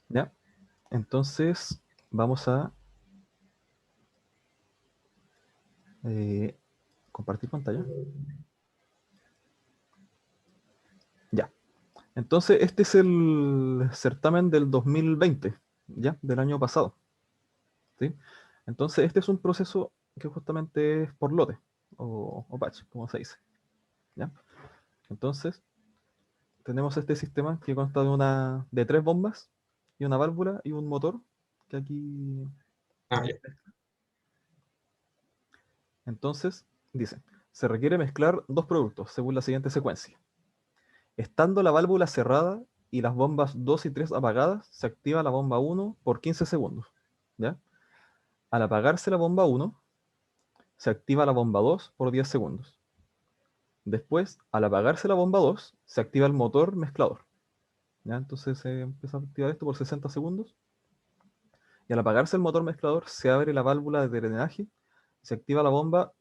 ¿Ya? Entonces, vamos a compartir pantalla. Ya. Entonces, este es el certamen del 2020, ¿ya? Del año pasado, ¿sí? Entonces, este es un proceso que justamente es por lote, o batch, como se dice, ¿ya? Entonces, tenemos este sistema que consta de tres bombas y una válvula y un motor, que aquí... Ah, ya. Entonces, dice, se requiere mezclar dos productos según la siguiente secuencia. Estando la válvula cerrada y las bombas 2 y 3 apagadas, se activa la bomba 1 por 15 segundos, ¿ya? Al apagarse la bomba 1, se activa la bomba 2 por 10 segundos. Después, al apagarse la bomba 2, se activa el motor mezclador, ¿ya? Entonces se empieza a activar esto por 60 segundos. Y al apagarse el motor mezclador, se abre la válvula de drenaje, se activa la bomba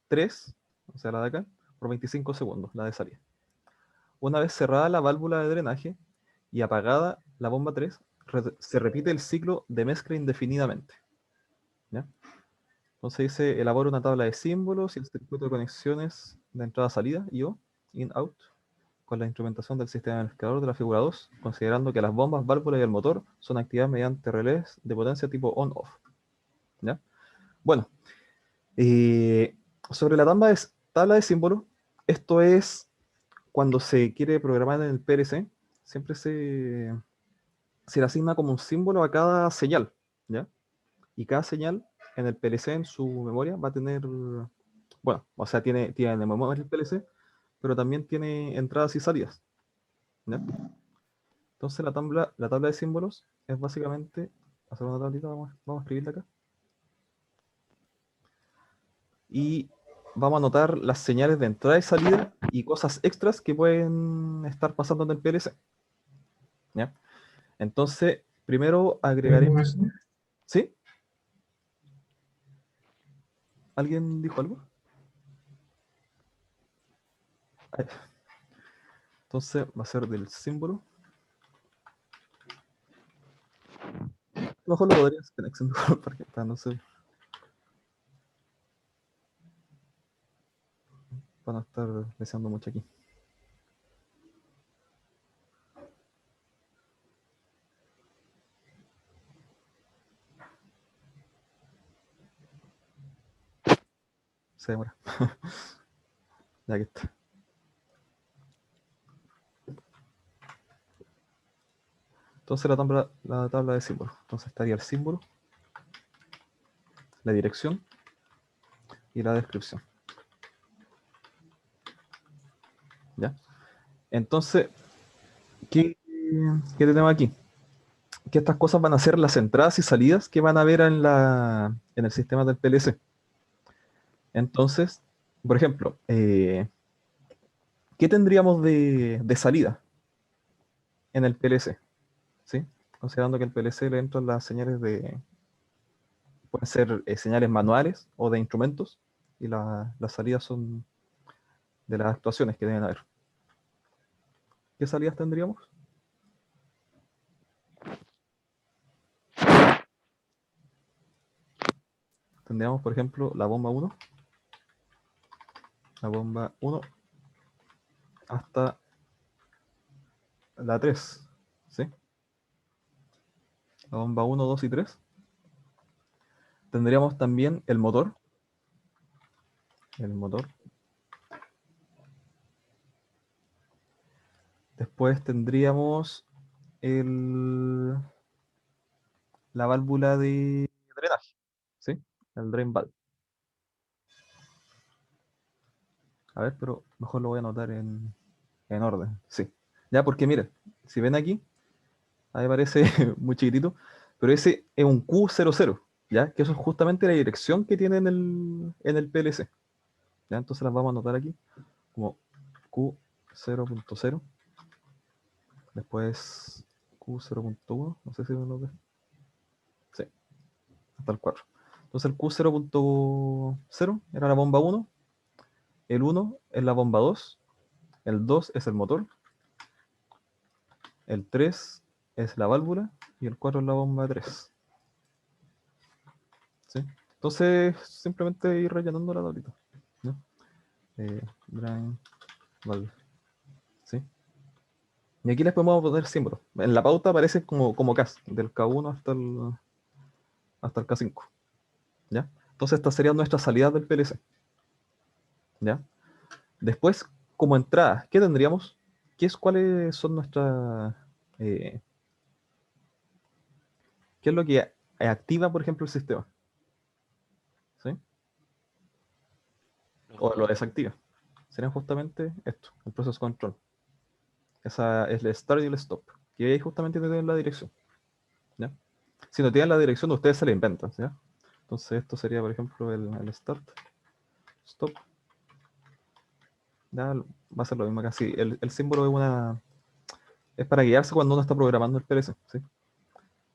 3, o sea, la de acá, por 25 segundos, la de salida. Una vez cerrada la válvula de drenaje y apagada la bomba 3, se repite el ciclo de mezcla indefinidamente, ¿ya? Entonces dice, elabora una tabla de símbolos y el circuito de conexiones de entrada-salida, IO, in-out, con la instrumentación del sistema mezclador de la figura 2, considerando que las bombas, válvulas y el motor son activadas mediante relés de potencia tipo on-off, ¿ya? Bueno, eh, sobre la tabla de símbolos, esto es cuando se quiere programar en el PLC, siempre se le asigna como un símbolo a cada señal, ¿ya? Y cada señal en el PLC, en su memoria, va a tener, bueno, o sea, tiene memoria el PLC, pero también tiene entradas y salidas, ¿ya? Entonces la tabla de símbolos es básicamente, hacer una tablita, vamos a escribirla acá, y vamos a anotar las señales de entrada y salida y cosas extras que pueden estar pasando en el PLC, ¿ya? Entonces, primero agregaremos, ¿Cómo es? ¿sí? ¿Alguien dijo algo? Entonces va a ser del símbolo. A lo mejor lo podría hacer en Excel mejor para no ser, para no estar deseando mucho aquí. Se demora. Ya que está. Entonces la tabla de símbolos. Entonces estaría el símbolo, la dirección y la descripción. ¿Ya? Entonces, ¿qué, qué tenemos aquí? Que estas cosas van a ser las entradas y salidas que van a ver en el sistema del PLC. Entonces, por ejemplo, ¿qué tendríamos de salida en el PLC? ¿Sí? Considerando que el PLC le entran las señales pueden ser señales manuales o de instrumentos, y las salidas son de las actuaciones que deben haber. ¿Qué salidas tendríamos? Tendríamos, por ejemplo, la bomba 1 hasta la 3, ¿sí? La bomba 1, 2 y 3. Tendríamos también el motor. Después tendríamos el, la válvula de drenaje, ¿sí? El drain valve. A ver, pero mejor lo voy a anotar en orden, sí. Ya, porque miren, si ven aquí, ahí parece muy chiquitito, pero ese es un Q00, ¿ya? Que eso es justamente la dirección que tiene en el PLC, ¿ya? Entonces las vamos a anotar aquí como Q0.0, después Q0.1, no sé si lo noté, sí, hasta el 4. Entonces el Q0.0 era la bomba 1, el 1 es la bomba 2, el 2 es el motor, el 3 es la válvula y el 4 es la bomba 3. ¿Sí? Entonces, simplemente ir rellenando la tablita. ¿No? Drain, valve. ¿Sí? Y aquí les podemos poner símbolos. En la pauta aparece como CAS, del K1 hasta el K5. ¿Ya? Entonces, estas serían nuestras salidas del PLC. ¿Ya? Después, como entradas, ¿qué tendríamos? ¿Cuáles son nuestras... ¿qué es lo que activa, por ejemplo, el sistema? ¿Sí? O lo desactiva. Serían justamente esto, el process control. Esa es el start y el stop. Y ahí justamente tienen la dirección. ¿Ya? Si no tienen la dirección, ustedes se la inventan. ¿Ya? Entonces esto sería, por ejemplo, el start, stop. Ya va a ser lo mismo acá. Sí, el símbolo es para guiarse cuando uno está programando el PLC. ¿Sí?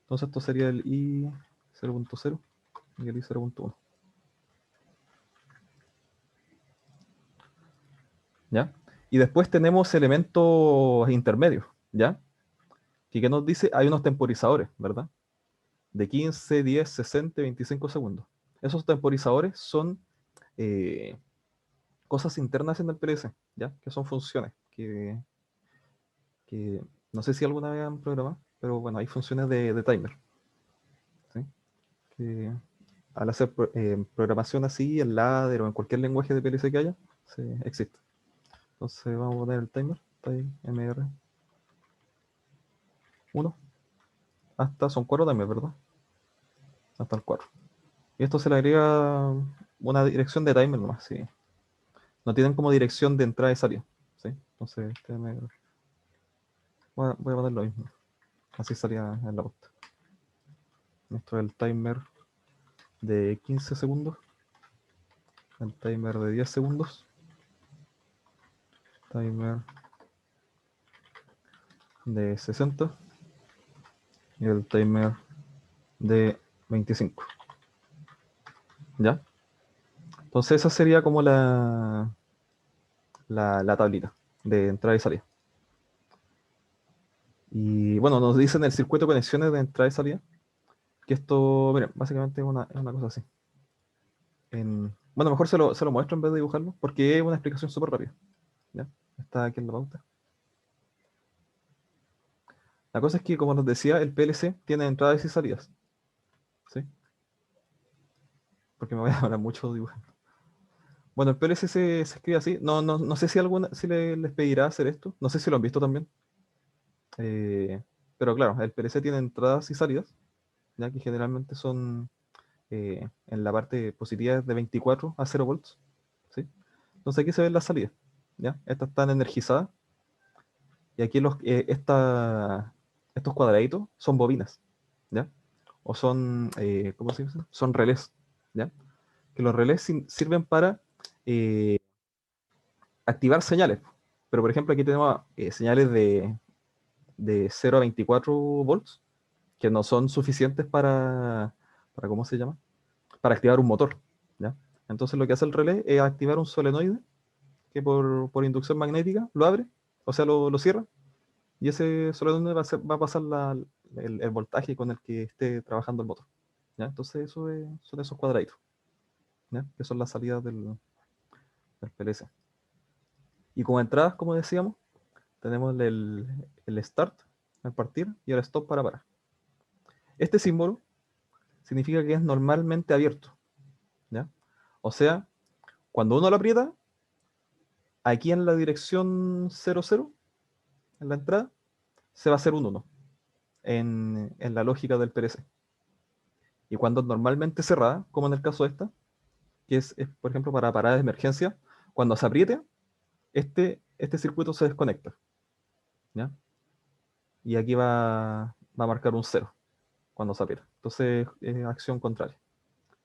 Entonces esto sería el I 0.0 y el I 0.1. ¿Ya? Y después tenemos elementos intermedios. ¿Ya? ¿Qué nos dice? Hay unos temporizadores, ¿verdad? De 15, 10, 60, 25 segundos. Esos temporizadores son cosas internas en el PLC, ¿ya? Que son funciones que no sé si alguna vez han programado, pero bueno, hay funciones de timer, ¿sí? Que al hacer programación así en ladder o en cualquier lenguaje de PLC que haya, existe. Entonces vamos a poner el timer, mr1, son 4 timers, ¿verdad? Hasta el 4. Y esto se le agrega una dirección de timer nomás, sí. No tienen como dirección de entrada y salida, ¿sí? Entonces, voy a poner lo mismo. Así salía en la posta. Esto es el timer de 15 segundos, el timer de 10 segundos, timer de 60 y el timer de 25. ¿Ya? Entonces esa sería como la tablita de entrada y salida. Y bueno, nos dicen el circuito de conexiones de entrada y salida, que esto, miren, básicamente es una cosa así. Bueno, mejor se lo muestro en vez de dibujarlo, porque es una explicación súper rápida. ¿Ya? Está aquí en la pauta. La cosa es que, como nos decía, el PLC tiene entradas y salidas. ¿Sí? Porque me voy a demorar mucho dibujando. Bueno, el PLC se escribe así. No sé si les pedirá hacer esto. No sé si lo han visto también. Eh, pero claro, el PLC tiene entradas y salidas, ya que generalmente son en la parte positiva de 24 a 0 volts. ¿Sí? Entonces aquí se ven las salidas. ¿Ya? Estas están energizadas. Y aquí estos cuadraditos son bobinas. ¿Ya? O son, ¿cómo se dice? Son relés. ¿Ya? Que los relés sirven para eh, activar señales. Pero por ejemplo aquí tenemos señales de 0 a 24 volts que no son suficientes para ¿cómo se llama? Para activar un motor. ¿Ya? Entonces lo que hace el relé es activar un solenoide que por inducción magnética lo abre, o sea, lo cierra, y ese solenoide va a pasar el voltaje con el que esté trabajando el motor. ¿Ya? Entonces son esos cuadraditos, ¿ya? Que son las salidas del PLC. Y como entradas, como decíamos, tenemos el start al partir y el stop para parar. Este símbolo significa que es normalmente abierto, ¿ya? O sea, cuando uno lo aprieta, aquí en la dirección 00, en la entrada, se va a hacer un 1 en la lógica del PLC. Y cuando es normalmente cerrada, como en el caso de esta, que es por ejemplo para paradas de emergencia, cuando se apriete, este circuito se desconecta, ¿ya? Y aquí va a marcar un 0 cuando se aprieta. Entonces es acción contraria.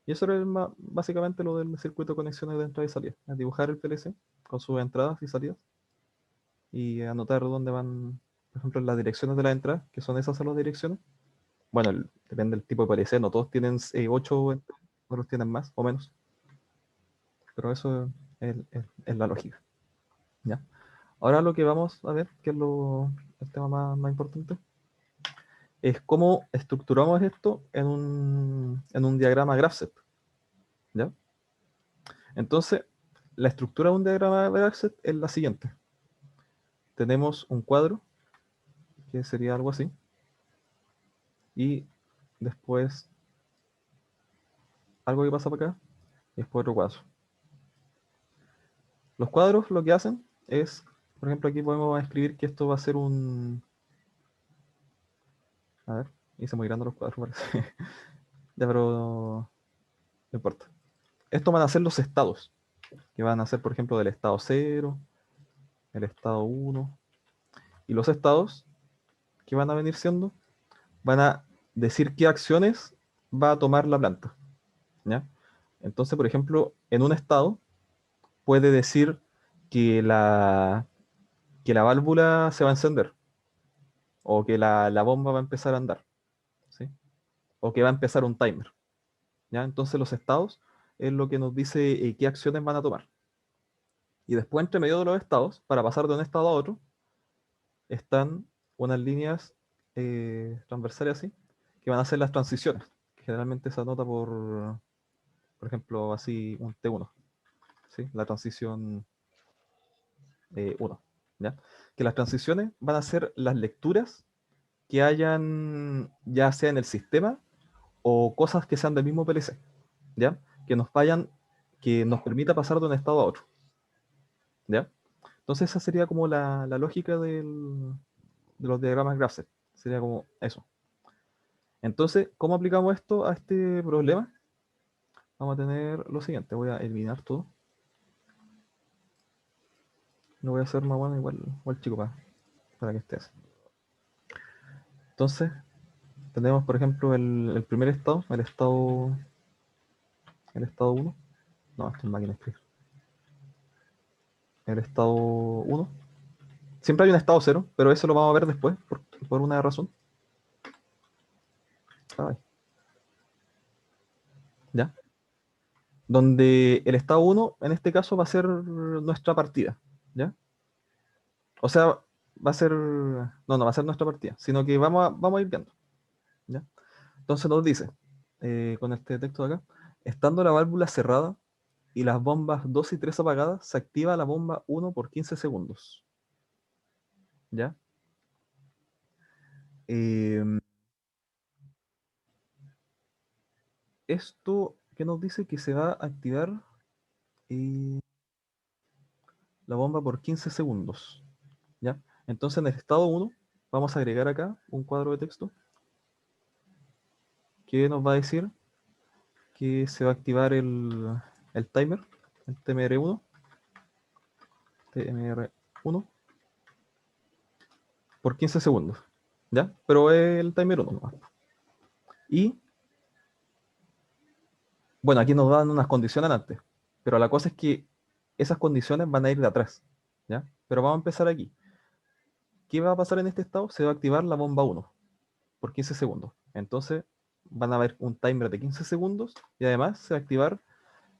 Y eso era básicamente lo del circuito de conexiones de entrada y salida. Es dibujar el PLC con sus entradas y salidas y anotar dónde van, por ejemplo, las direcciones de la entrada, que son esas las direcciones. Bueno, depende del tipo de PLC, no todos tienen 8 entradas, otros tienen más o menos, pero eso es la lógica. ¿Ya? Ahora lo que vamos a ver, que es el tema más importante, es cómo estructuramos esto en un diagrama GraphSet, ¿ya? Entonces, la estructura de un diagrama GraphSet es la siguiente. Tenemos un cuadro, que sería algo así, y después algo que pasa por acá, y después otro cuadro. Los cuadros lo que hacen es, por ejemplo, aquí podemos escribir que esto va a ser un... A ver, hice muy grande los cuadros, parece. Ya, pero no importa. Estos van a ser los estados, que van a ser, por ejemplo, del estado 0, el estado 1. Y los estados que van a venir siendo, van a decir qué acciones va a tomar la planta, ¿ya? Entonces, por ejemplo, en un estado puede decir que que la válvula se va a encender, o que la bomba va a empezar a andar, ¿sí? O que va a empezar un timer, ¿ya? Entonces los estados es lo que nos dice qué acciones van a tomar. Y después, entre medio de los estados, para pasar de un estado a otro, están unas líneas transversales así, que van a ser las transiciones. Generalmente se anota por ejemplo, así un T1, ¿sí? La transición 1, ¿ya? Que las transiciones van a ser las lecturas que hayan, ya sea en el sistema o cosas que sean del mismo PLC, ¿ya? Que nos vayan, que nos permita pasar de un estado a otro, ¿ya? Entonces esa sería como la lógica de los diagramas GraphSet. Sería como eso. Entonces, ¿cómo aplicamos esto a este problema? Vamos a tener lo siguiente. Voy a eliminar todo. Lo voy a hacer más bueno igual chico para que esté así. Entonces, tenemos, por ejemplo, el primer estado, el estado 1. No, esto es máquina de escribir. El estado 1. Siempre hay un estado 0, pero eso lo vamos a ver después, por una razón. Ay, ¿ya? Donde el estado 1, en este caso, va a ser nuestra partida, ¿ya? O sea, va a ser... No va a ser nuestra partida, sino que vamos a ir viendo, ¿ya? Entonces nos dice, con este texto de acá, estando la válvula cerrada y las bombas 2 y 3 apagadas, se activa la bomba 1 por 15 segundos, ¿ya? Eh, esto que nos dice que se va a activar eh, la bomba por 15 segundos, ¿ya? Entonces en el estado 1 vamos a agregar acá un cuadro de texto que nos va a decir que se va a activar el timer, el TMR1 por 15 segundos, ¿ya? Pero es el timer 1 nomás. Y, bueno, aquí nos dan unas condiciones antes, pero la cosa es que esas condiciones van a ir de atrás, ¿ya? Pero vamos a empezar aquí. ¿Qué va a pasar en este estado? Se va a activar la bomba 1 por 15 segundos. Entonces, van a haber un timer de 15 segundos y además se va a activar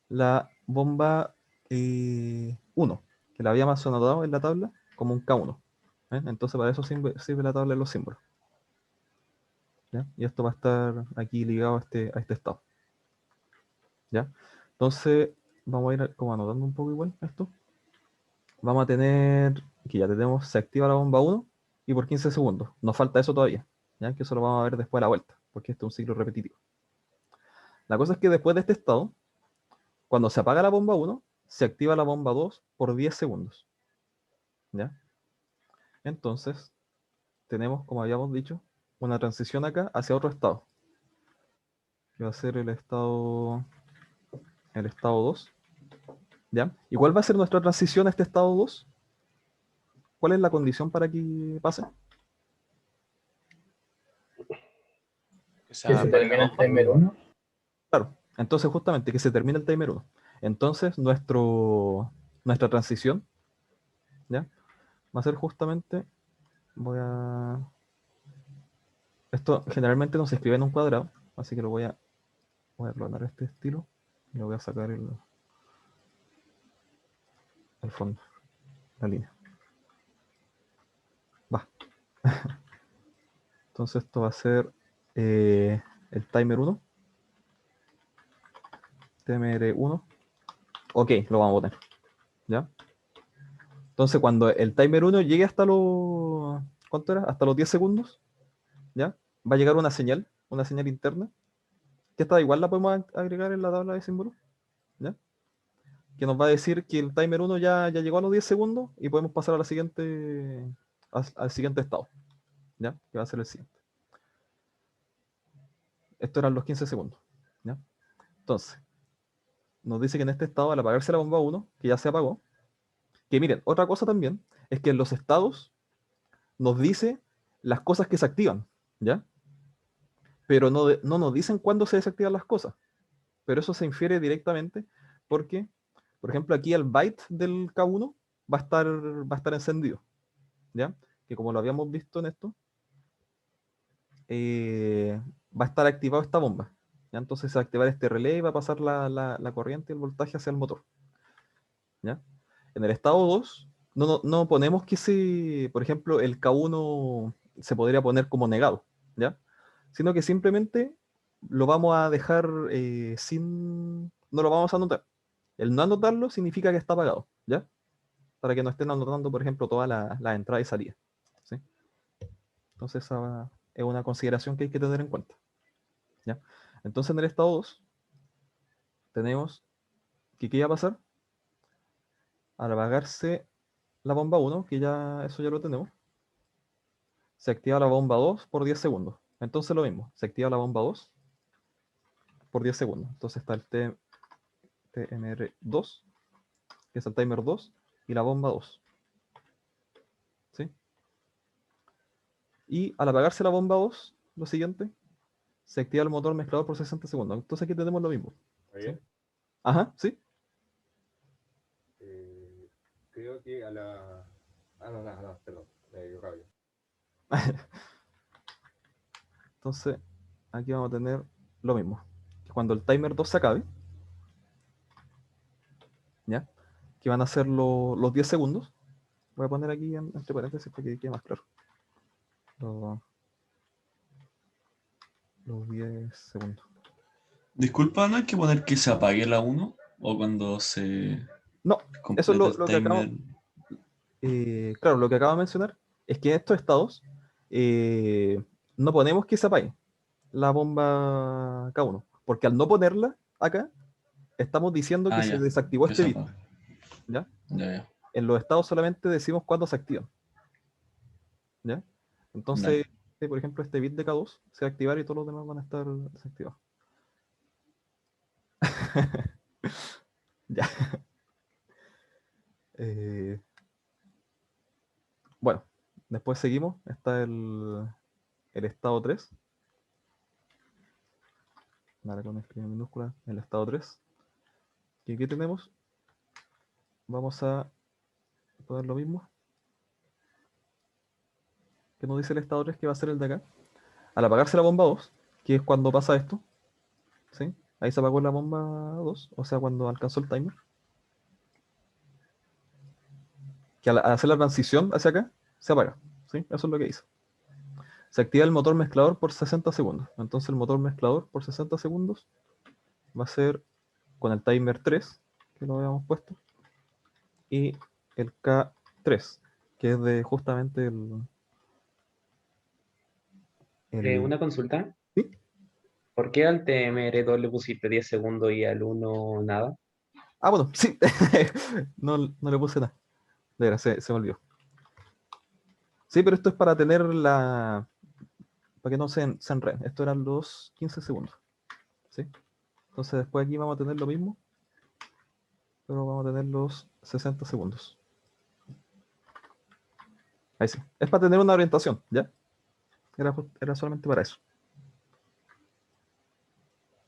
la bomba 1, que la habíamos anotado en la tabla como un K1. ¿eh? Entonces, para eso sirve la tabla de los símbolos. ¿Ya? Y esto va a estar aquí ligado a este estado. ¿Ya? Entonces, vamos a ir como anotando un poco igual esto. Vamos a tener que ya tenemos, se activa la bomba 1 y por 15 segundos. Nos falta eso todavía, ¿ya? Que eso lo vamos a ver después de la vuelta, porque este es un ciclo repetitivo. La cosa es que después de este estado, cuando se apaga la bomba 1, se activa la bomba 2 por 10 segundos, ¿ya? Entonces, tenemos, como habíamos dicho, una transición acá hacia otro estado, que va a ser el estado 2, ¿ya? ¿Y cuál va a ser nuestra transición a este estado 2? ¿Cuál es la condición para que pase? Que Que se se apague la termine el bomba. timer 1. Claro, entonces justamente que se termine el timer 1. Entonces nuestra transición, ¿ya? Va a ser justamente, voy a... Esto generalmente no se escribe en un cuadrado, así que voy a clonar este estilo y le voy a sacar el fondo, la línea. Va. Entonces esto va a ser el timer 1. Timer 1. Ok, lo vamos a poner. ¿Ya? Entonces cuando el timer 1 llegue hasta los... ¿Cuánto era? Hasta los 10 segundos. ¿Ya? Va a llegar una señal interna. Que esta igual la podemos agregar en la tabla de símbolos. ¿Ya? Que nos va a decir que el timer 1 ya llegó a los 10 segundos y podemos pasar a la siguiente, al siguiente estado. ¿Ya? Que va a ser el siguiente. Esto eran los 15 segundos. ¿Ya? Entonces, nos dice que en este estado, al apagarse la bomba 1, que ya se apagó, que miren, otra cosa también es que en los estados nos dice las cosas que se activan, ¿ya? Pero no nos dicen cuándo se desactivan las cosas. Pero eso se infiere directamente porque, por ejemplo, aquí el byte del K1 va a estar encendido, ¿ya? Que como lo habíamos visto en esto, va a estar activado esta bomba. ¿Ya? Entonces se va a activar este relé y va a pasar la corriente y el voltaje hacia el motor. ¿Ya? En el estado 2, no ponemos que por ejemplo, el K1 se podría poner como negado, ¿ya? Sino que simplemente lo vamos a dejar no lo vamos a anotar. El no anotarlo significa que está apagado, ¿ya? Para que no estén anotando, por ejemplo, todas las entradas y salidas, ¿sí? Entonces esa es una consideración que hay que tener en cuenta, ¿ya? Entonces en el estado 2 tenemos que ¿qué iba a pasar? Al apagarse la bomba 1, que ya eso ya lo tenemos, se activa la bomba 2 por 10 segundos. Entonces lo mismo, se activa la bomba 2 por 10 segundos. Entonces está el TMR2, que es el timer 2, y la bomba 2. ¿Sí? Y al apagarse la bomba 2, lo siguiente, se activa el motor mezclador por 60 segundos. Entonces aquí tenemos lo mismo. ¿Sí? Javier, Ajá, ¿sí? creo que a la... Ah, no, perdón, me equivocaba yo. Entonces aquí vamos a tener lo mismo. Que cuando el timer 2 se acabe, ¿ya? Que van a ser los 10 segundos. Voy a poner aquí entre paréntesis para que quede más claro. Los, los 10 segundos. Disculpa, ¿no hay que poner que se apague la 1? ¿O cuando se No, eso es complete el lo que acabo. timer? Claro, lo que acabo de mencionar es que en estos estados no ponemos que se apague la bomba K1, porque al no ponerla acá, estamos diciendo que Ah, se ya, desactivó que este se bit, apague. ¿ya? Ya, ya. En los estados solamente decimos cuándo se activan, ¿ya? Entonces, Dale. por ejemplo, este bit de K2 se va a activar y todos los demás van a estar desactivados. Ya. Eh, bueno, después seguimos. Está el estado 3. Nada con escribir minúscula. El estado 3. ¿Y aquí tenemos? Vamos a poner lo mismo. Que nos dice el estado 3 que va a ser el de acá. Al apagarse la bomba 2, que es cuando pasa esto, ¿sí? Ahí se apagó la bomba 2, o sea, cuando alcanzó el timer. Que al hacer la transición hacia acá, se apaga, ¿sí? Eso es lo que dice. Se activa el motor mezclador por 60 segundos. Entonces el motor mezclador por 60 segundos va a ser con el timer 3, que lo habíamos puesto, y el K3, que es de justamente el Una consulta. ¿sí? ¿Por qué al TMR2 le pusiste 10 segundos y al uno nada? Ah, bueno, sí. no le puse nada. De verdad, se me olvidó. Sí, pero esto es para tener para que no se enreden. Esto eran los 15 segundos. ¿Sí? Entonces después aquí vamos a tener lo mismo, pero vamos a tener los 60 segundos. Ahí sí. Es para tener una orientación, ¿ya? Era solamente para eso.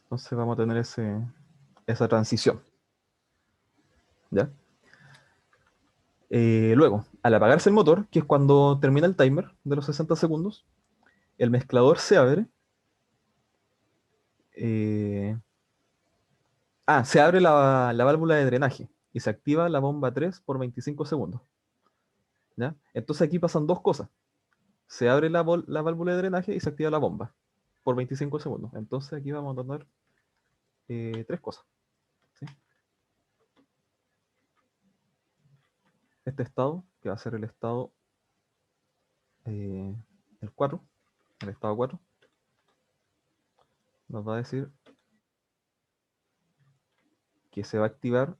Entonces vamos a tener esa transición, ¿ya? Luego, al apagarse el motor, que es cuando termina el timer de los 60 segundos, el mezclador se abre. eh, Se abre la válvula de drenaje y se activa la bomba 3 por 25 segundos. ¿Ya? Entonces aquí pasan dos cosas. se abre la válvula de drenaje y se activa la bomba por 25 segundos. Entonces aquí vamos a tener tres cosas. ¿Sí? Este estado, que va a ser el estado el 4, el estado 4, nos va a decir que se va a activar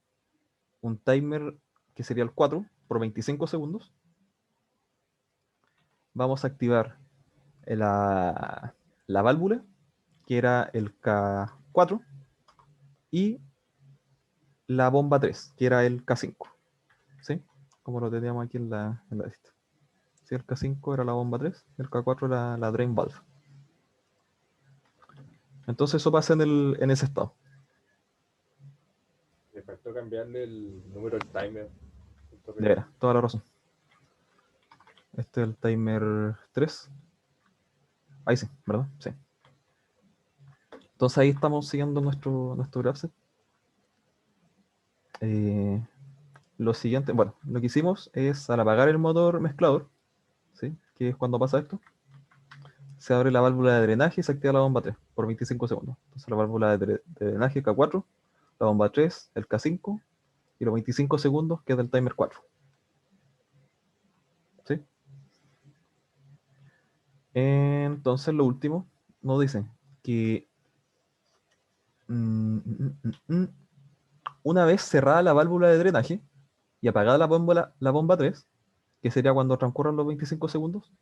un timer que sería el 4 por 25 segundos. Vamos a activar la válvula, que era el K4, y la bomba 3, que era el K5. ¿Sí? Como lo teníamos aquí en la lista. ¿Sí? El K5 era la bomba 3, el K4 era la drain valve. Entonces eso pasa en ese estado. Le faltó cambiarle el número del timer. De veras, toda la razón. Este es el timer 3. Ahí sí, ¿verdad? Sí. Entonces ahí estamos siguiendo nuestro graph set. Lo siguiente, bueno, lo que hicimos es al apagar el motor mezclador, ¿sí? Que es cuando pasa esto, se abre la válvula de drenaje y se activa la bomba 3 por 25 segundos. Entonces la válvula de drenaje K4, la bomba 3, el K5 y los 25 segundos que es del timer 4. ¿Sí? Entonces lo último nos dice que una vez cerrada la válvula de drenaje y apagada la bomba 3, que sería cuando transcurran los 25 segundos,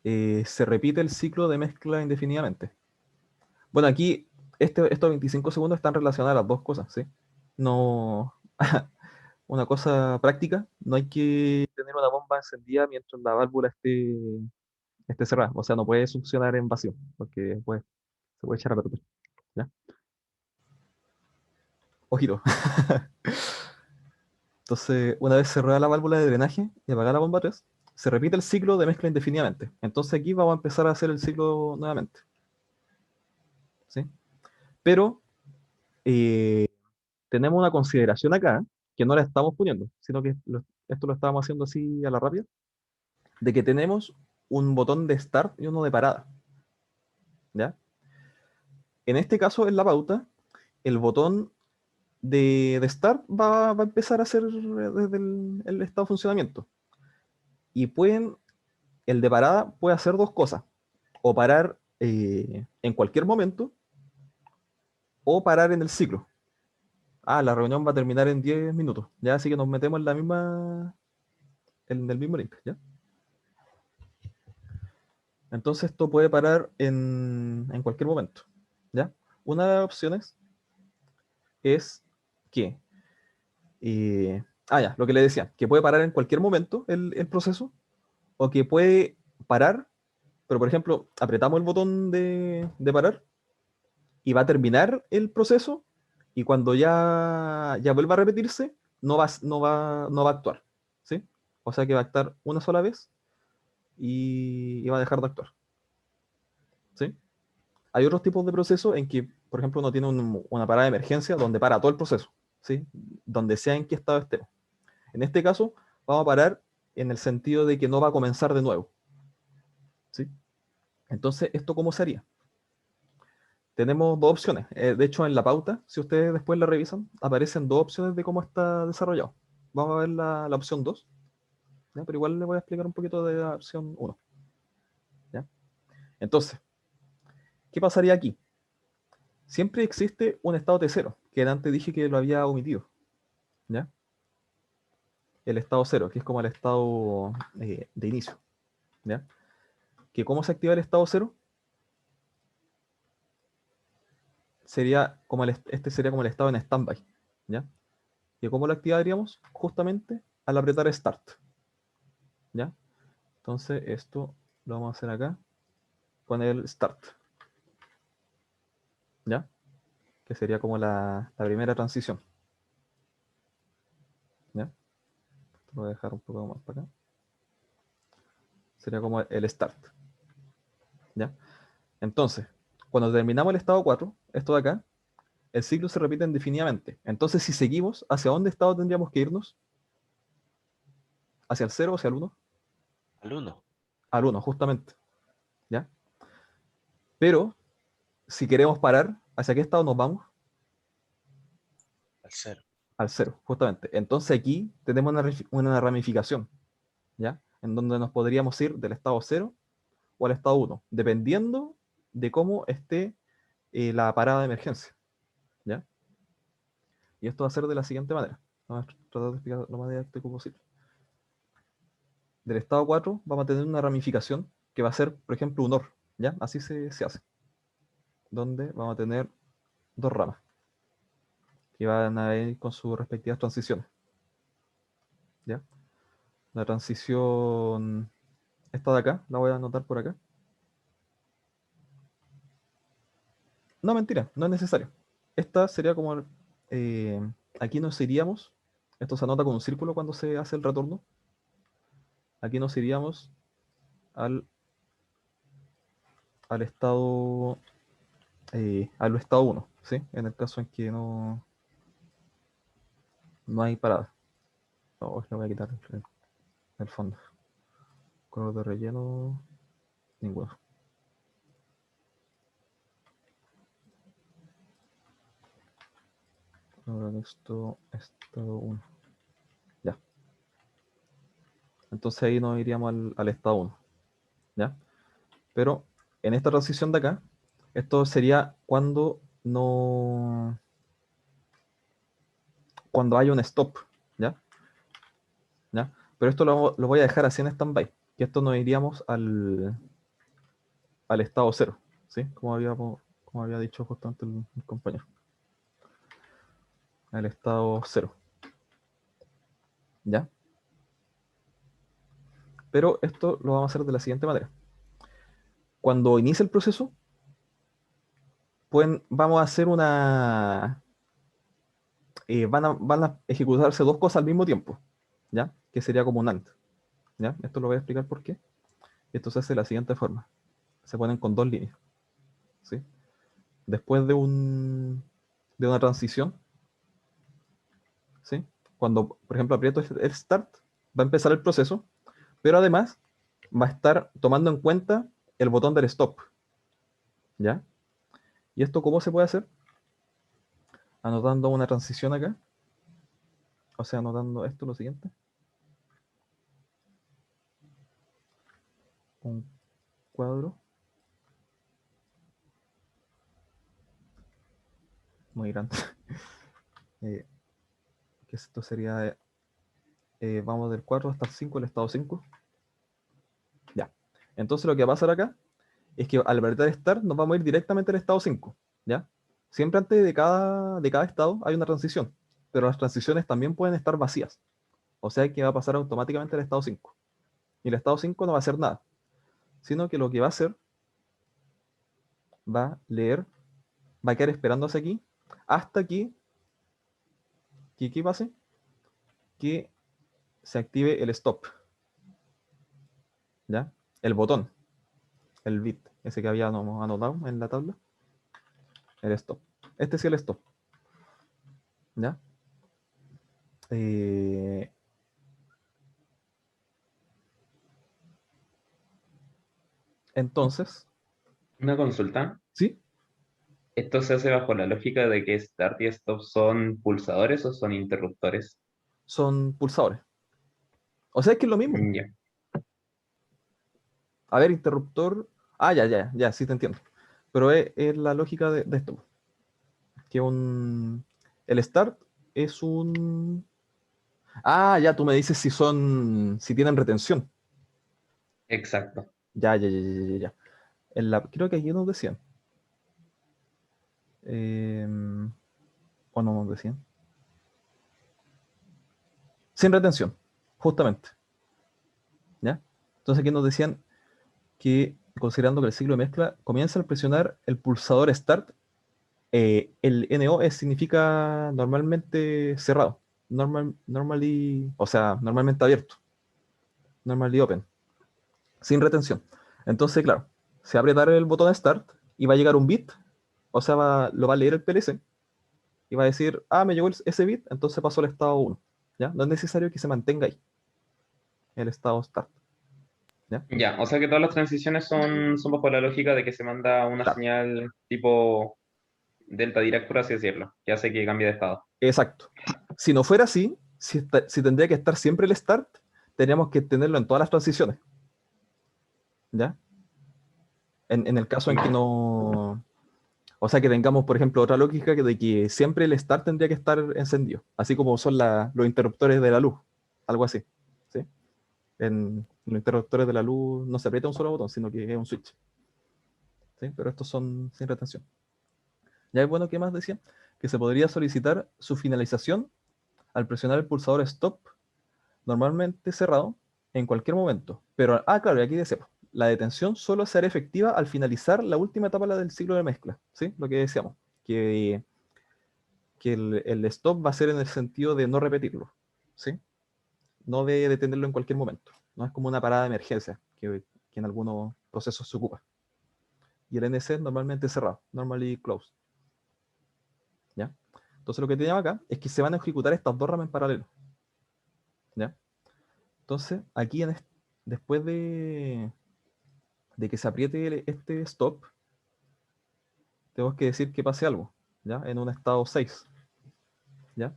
se repite el ciclo de mezcla indefinidamente. Bueno, aquí estos 25 segundos están relacionados a las dos cosas, ¿sí? No, una cosa práctica, no hay que tener una bomba encendida mientras la válvula esté cerrada, o sea, no puede succionar en vacío, porque pues, se puede echar a perder, ¿ya? Ojito. Entonces, una vez cerrada la válvula de drenaje y apagada la bomba 3, se repite el ciclo de mezcla indefinidamente. Entonces aquí vamos a empezar a hacer el ciclo nuevamente, ¿sí? Pero tenemos una consideración acá, que no la estamos poniendo, sino que esto lo estábamos haciendo así a la rápida, de que tenemos un botón de start y uno de parada, ¿ya? En este caso, en la pauta, el botón de start va a empezar a hacer desde el estado de funcionamiento. Y el de parada puede hacer dos cosas, o parar en cualquier momento, o parar en el ciclo. La reunión va a terminar en 10 minutos, ya, así que nos metemos en el mismo link, ¿ya? Entonces esto puede parar en cualquier momento, ¿ya? Una de las opciones es que, ya, lo que le decía, que puede parar en cualquier momento el proceso, o que puede parar, pero por ejemplo, apretamos el botón de parar y va a terminar el proceso, y cuando ya vuelva a repetirse, no va a actuar, ¿sí? O sea que va a actuar una sola vez y va a dejar de actuar, ¿sí? Hay otros tipos de procesos en que, por ejemplo, uno tiene una parada de emergencia donde para todo el proceso, ¿sí? Donde sea en qué estado estemos. En este caso, vamos a parar en el sentido de que no va a comenzar de nuevo, ¿sí? Entonces, ¿esto cómo sería? Tenemos dos opciones. De hecho, en la pauta, si ustedes después la revisan, aparecen dos opciones de cómo está desarrollado. Vamos a ver la opción 2, ¿ya? Pero igual les voy a explicar un poquito de la opción 1, ¿ya? Entonces, ¿qué pasaría aquí? Siempre existe un estado T0, que antes dije que lo había omitido, ¿ya? El estado 0, que es como el estado de inicio, ¿ya? Que ¿cómo se activa el estado 0? Este sería como el estado en standby, ¿ya? ¿Y cómo lo activaríamos? Justamente al apretar Start, ¿ya? Entonces esto lo vamos a hacer acá con el Start, ¿ya? Que sería como la primera transición, ¿ya? Lo voy a dejar un poco más para acá. Sería como el Start, ¿ya? Entonces, cuando terminamos el estado 4, esto de acá, el ciclo se repite indefinidamente. Entonces, si seguimos, ¿hacia dónde estado tendríamos que irnos? ¿Hacia el 0 o hacia el 1? Al 1. Al 1, justamente. ¿Ya? Pero, si queremos parar, ¿hacia qué estado nos vamos? Al 0. Al 0, justamente. Entonces aquí tenemos una ramificación, ¿ya? En donde nos podríamos ir del estado 0 o al estado 1, dependiendo de cómo esté la parada de emergencia, ¿ya? Y esto va a ser de la siguiente manera. Vamos a tratar de explicar lo más didáctico posible. Del estado 4 vamos a tener una ramificación que va a ser, por ejemplo, un OR, ¿ya? Así se hace. Donde vamos a tener dos ramas que van a ir con sus respectivas transiciones, ¿ya? La transición, esta de acá, la voy a anotar por acá. No, mentira, no es necesario. Esta sería como, aquí nos iríamos, esto se anota con un círculo cuando se hace el retorno. Aquí nos iríamos al estado al estado 1, ¿sí? En el caso en que no hay parada. No, le voy a quitar el fondo. Color de relleno, ninguno. Ahora esto, estado 1. Ya. Entonces ahí nos iríamos al estado 1. ¿Ya? Pero en esta transición de acá, esto sería cuando hay un stop, ¿ya? ¿Ya? Pero esto lo voy a dejar así en stand-by, que esto nos iríamos al estado 0, ¿sí? Como había dicho justamente el compañero. Al estado 0, ¿ya? Pero esto lo vamos a hacer de la siguiente manera. Cuando inicie el proceso, vamos a hacer van a ejecutarse dos cosas al mismo tiempo, ¿ya? Que sería como un AND, ¿ya? Esto lo voy a explicar por qué. Esto se hace de la siguiente forma. Se ponen con dos líneas, ¿sí? Después de una transición, ¿sí? Cuando, por ejemplo, aprieto el Start, va a empezar el proceso, pero además va a estar tomando en cuenta el botón del Stop, ¿ya? ¿Y esto cómo se puede hacer? Anotando una transición acá, o sea, anotando esto, lo siguiente. Un cuadro muy grande. Que esto sería, vamos del 4 hasta el 5, el estado 5. Ya. Entonces lo que va a pasar acá es que al apretar Start nos vamos a ir directamente al estado 5, ¿ya? Siempre antes de cada estado hay una transición, pero las transiciones también pueden estar vacías. O sea que va a pasar automáticamente al estado 5. Y el estado 5 no va a hacer nada, sino que lo que va a hacer, va a leer, va a quedar esperándose aquí, hasta que ¿qué pase? Que se active el stop, ¿ya? El botón, el bit, ese que habíamos anotado en la tabla, el stop. Este sí el stop, ¿ya? Eh, entonces, Una consulta. ¿sí? ¿Esto se hace bajo la lógica de que Start y Stop son pulsadores o son interruptores? Son pulsadores. O sea, es que es lo mismo. Ya. A ver, interruptor. Ah, ya, sí te entiendo. Pero es la lógica de esto. Que el start es un. Ah, ya, tú me dices si tienen retención. Exacto. Ya. Creo que aquí nos decían. O no nos decían. Sin retención, justamente. ¿Ya? Entonces aquí nos decían que, considerando que el ciclo de mezcla comienza al presionar el pulsador Start, el NO significa normalmente cerrado, o sea, normalmente abierto, normally open, sin retención. Entonces, claro, se va a apretar el botón Start y va a llegar un bit, o sea, lo va a leer el PLC y va a decir, me llegó ese bit, entonces pasó al estado 1. ¿Ya? No es necesario que se mantenga ahí, el estado Start. Ya, o sea que todas las transiciones son bajo la lógica de que se manda una Claro. señal tipo delta direct, por así decirlo, que hace que cambie de estado. Exacto. Si no fuera así, si tendría que estar siempre el start, tendríamos que tenerlo en todas las transiciones. ¿Ya? En el caso en que Vale. no. O sea, que tengamos, por ejemplo, otra lógica de que siempre el start tendría que estar encendido, así como son los interruptores de la luz, algo así. ¿Sí? En los interruptores de la luz no se aprieta un solo botón, sino que es un switch. ¿Sí? Pero estos son sin retención. Ya es bueno, ¿qué más decía? Que se podría solicitar su finalización al presionar el pulsador stop, normalmente cerrado, en cualquier momento. Pero, claro, y aquí decíamos, la detención solo será efectiva al finalizar la última etapa del ciclo de mezcla. ¿Sí? Lo que decíamos, que el stop va a ser en el sentido de no repetirlo. ¿Sí? No de detenerlo en cualquier momento. No es como una parada de emergencia, que en algunos procesos se ocupa. Y el NC normalmente cerrado, normally closed. ¿Ya? Entonces lo que tenemos acá es que se van a ejecutar estas dos ramas en paralelo. ¿Ya? Entonces, aquí después de que se apriete este stop, tenemos que decir que pase algo, ¿ya? En un estado 6, ¿ya?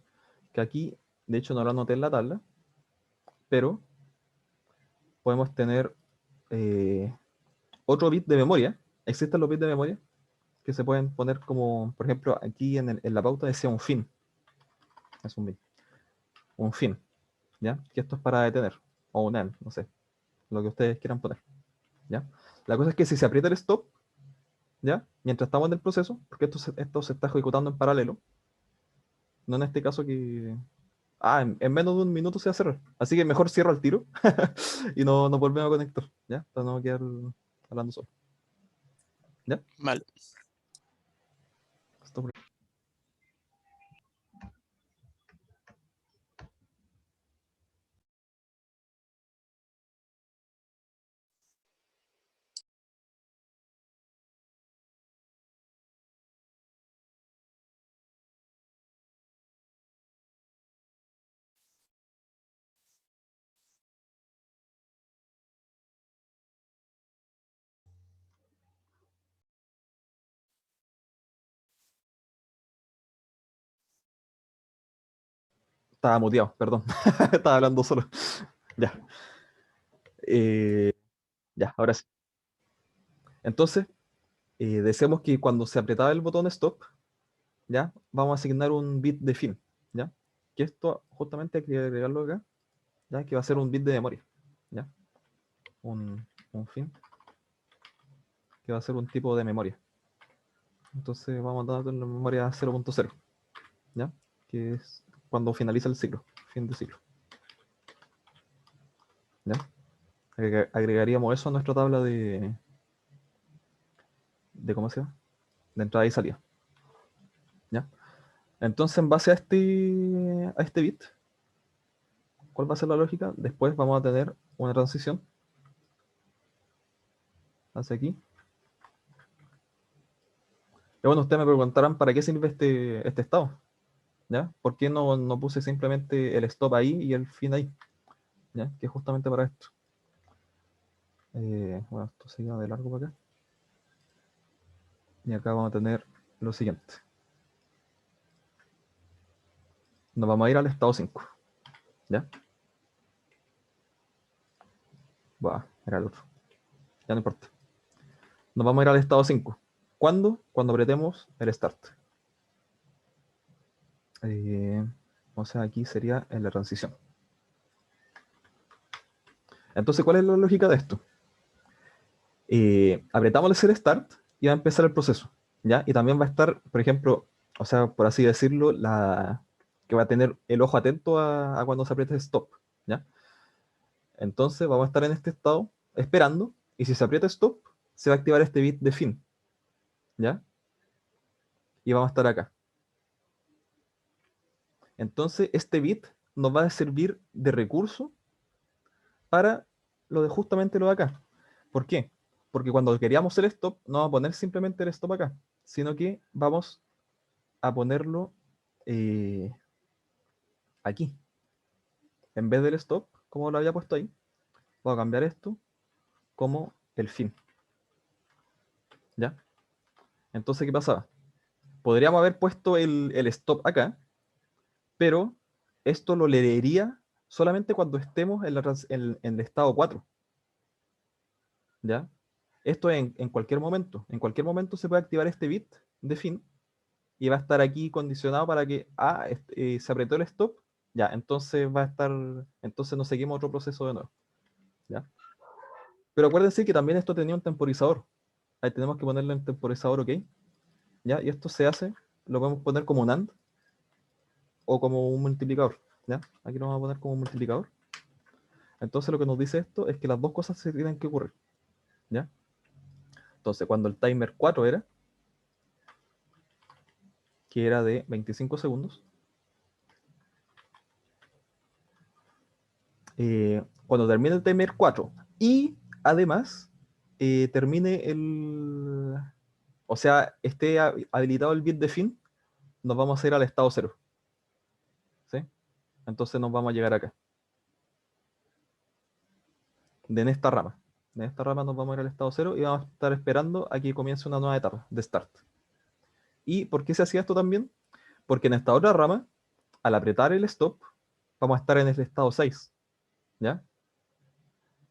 Que aquí, de hecho, no lo anoté en la tabla, pero podemos tener otro bit de memoria. Existen los bits de memoria que se pueden poner como, por ejemplo, aquí en la pauta decía un fin. Es un bit. Un fin, ¿ya? Que esto es para detener. O un end, no sé. Lo que ustedes quieran poner, ¿ya? La cosa es que si se aprieta el stop, ¿ya? Mientras estamos en el proceso, porque esto se está ejecutando en paralelo, no en este caso que... en menos de un minuto se va a cerrar. Así que mejor cierro al tiro y no volvemos a conectar, ¿ya? Para no quedar hablando solo, ¿ya? Vale. Esto estaba muteado, perdón. Estaba hablando solo. Ya. Eh, ya, ahora sí. Entonces, decíamos que cuando se apretaba el botón stop, ¿ya? Vamos a asignar un bit de fin, ¿ya? Que esto justamente hay que agregarlo acá, ¿ya? Que va a ser un bit de memoria, ¿ya? Un fin, que va a ser un tipo de memoria. Entonces vamos a dar la memoria 0.0, ¿ya? Que es cuando finaliza el ciclo, fin de ciclo, ¿ya? Agregaríamos eso a nuestra tabla de ¿cómo se llama? De entrada y salida, ¿ya? Entonces, en base a este bit, ¿cuál va a ser la lógica? Después vamos a tener una transición hacia aquí. Y bueno, ustedes me preguntarán para qué sirve este estado, ¿ya? ¿Por qué no puse simplemente el stop ahí y el fin ahí? ¿Ya? Que es justamente para esto. Bueno, esto sigue de largo para acá. Y acá vamos a tener lo siguiente. Nos vamos a ir al estado 5, ¿ya? Buah, era el otro. Ya no importa. Nos vamos a ir al estado 5. ¿Cuándo? Cuando apretemos el start. O sea, aquí sería en la transición. Entonces, ¿cuál es la lógica de esto? Apretamos el start y va a empezar el proceso, ¿ya? Y también va a estar, por ejemplo, o sea, por así decirlo, que va a tener el ojo atento a cuando se aprieta stop, ¿ya? Entonces vamos a estar en este estado esperando, y si se aprieta stop, se va a activar este bit de fin, ¿ya? Y vamos a estar acá. Entonces, este bit nos va a servir de recurso para justamente lo de acá. ¿Por qué? Porque cuando queríamos el stop, no vamos a poner simplemente el stop acá, sino que vamos a ponerlo aquí. En vez del stop, como lo había puesto ahí, voy a cambiar esto como el fin. ¿Ya? Entonces, ¿qué pasaba? Podríamos haber puesto el stop acá, pero esto lo leería solamente cuando estemos en el estado 4. ¿Ya? Esto en cualquier momento. En cualquier momento se puede activar este bit de fin y va a estar aquí condicionado para que se apretó el stop. Ya, entonces va a estar. Entonces nos seguimos otro proceso de nuevo. ¿Ya? Pero acuérdense que también esto tenía un temporizador. Ahí tenemos que ponerle un temporizador, ok. ¿Ya? Y esto se hace, lo podemos poner como un AND o como un multiplicador. ¿Ya? Aquí lo vamos a poner como un multiplicador. Entonces lo que nos dice esto es que las dos cosas se tienen que ocurrir. ¿Ya? Entonces cuando el timer 4 era, que era de 25 segundos, cuando termine el timer 4 y además termine el... O sea, esté habilitado el bit de fin, nos vamos a ir al estado 0. ¿Sí? Entonces nos vamos a llegar acá. En esta rama. En esta rama nos vamos a ir al estado 0 y vamos a estar esperando a que comience una nueva etapa de start. ¿Y por qué se hacía esto también? Porque en esta otra rama, al apretar el stop, vamos a estar en el estado 6. ¿Ya?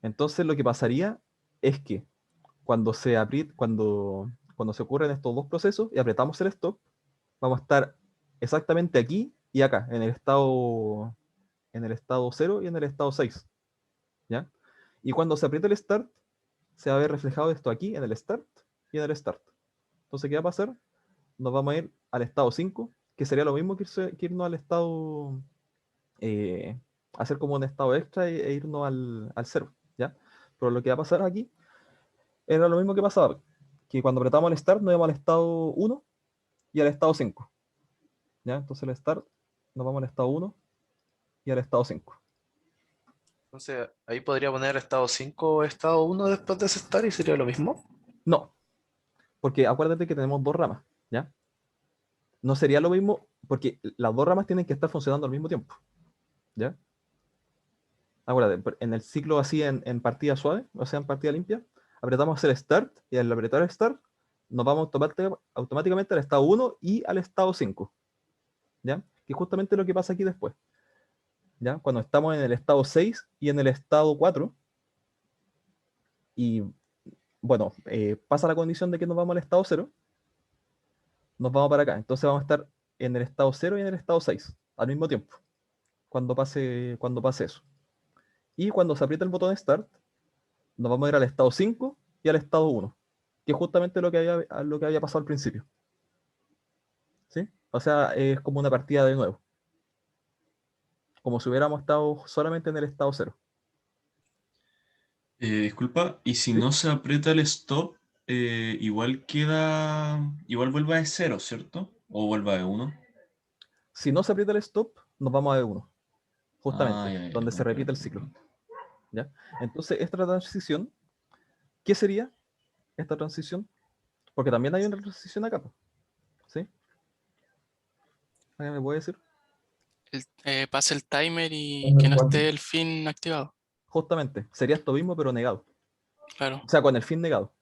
Entonces lo que pasaría es que cuando se ocurren estos dos procesos y apretamos el stop, vamos a estar exactamente aquí y acá, en el estado 0 y en el estado 6. ¿Ya? Y cuando se aprieta el start, se va a ver reflejado esto aquí, en el start y en el start. Entonces, ¿qué va a pasar? Nos vamos a ir al estado 5, que sería lo mismo que irnos al estado, hacer como un estado extra e irnos al 0. ¿Ya? Pero lo que va a pasar aquí era lo mismo que pasaba, que cuando apretamos el start nos íbamos al estado 1 y al estado 5. ¿Ya? Entonces el start nos vamos al estado 1 y al estado 5. Entonces, ahí podría poner estado 5 o estado 1 después de ese start y sería lo mismo. No, porque acuérdate que tenemos dos ramas, ¿ya? No sería lo mismo, porque las dos ramas tienen que estar funcionando al mismo tiempo, ¿ya? Acuérdate, en el ciclo así en partida suave, o sea, en partida limpia, apretamos el start y al apretar el start nos vamos automáticamente al estado 1 y al estado 5, ¿ya? Que es justamente lo que pasa aquí después, ¿ya? Cuando estamos en el estado 6 y en el estado 4, y bueno, pasa la condición de que nos vamos al estado 0, nos vamos para acá. Entonces vamos a estar en el estado 0 y en el estado 6 al mismo tiempo, cuando pase eso. Y cuando se aprieta el botón Start, nos vamos a ir al estado 5 y al estado 1, que es justamente lo que había pasado al principio. ¿Sí? O sea, es como una partida de nuevo, como si hubiéramos estado solamente en el estado 0. Disculpa, y si ¿Sí? no se aprieta el stop, igual vuelve a 0, ¿cierto? O vuelve a 1. Si no se aprieta el stop, nos vamos a E1, Ah, justamente, ya, ya, donde se repite comprendo, el ciclo. comprendo. ¿Ya? Entonces, esta transición, ¿qué sería esta transición? Porque también hay una transición acá, po, ¿sí? ¿Alguien me puede decir? Pasa el timer y que no esté el fin activado. Justamente, sería esto mismo, pero negado. Claro. O sea, con el fin negado.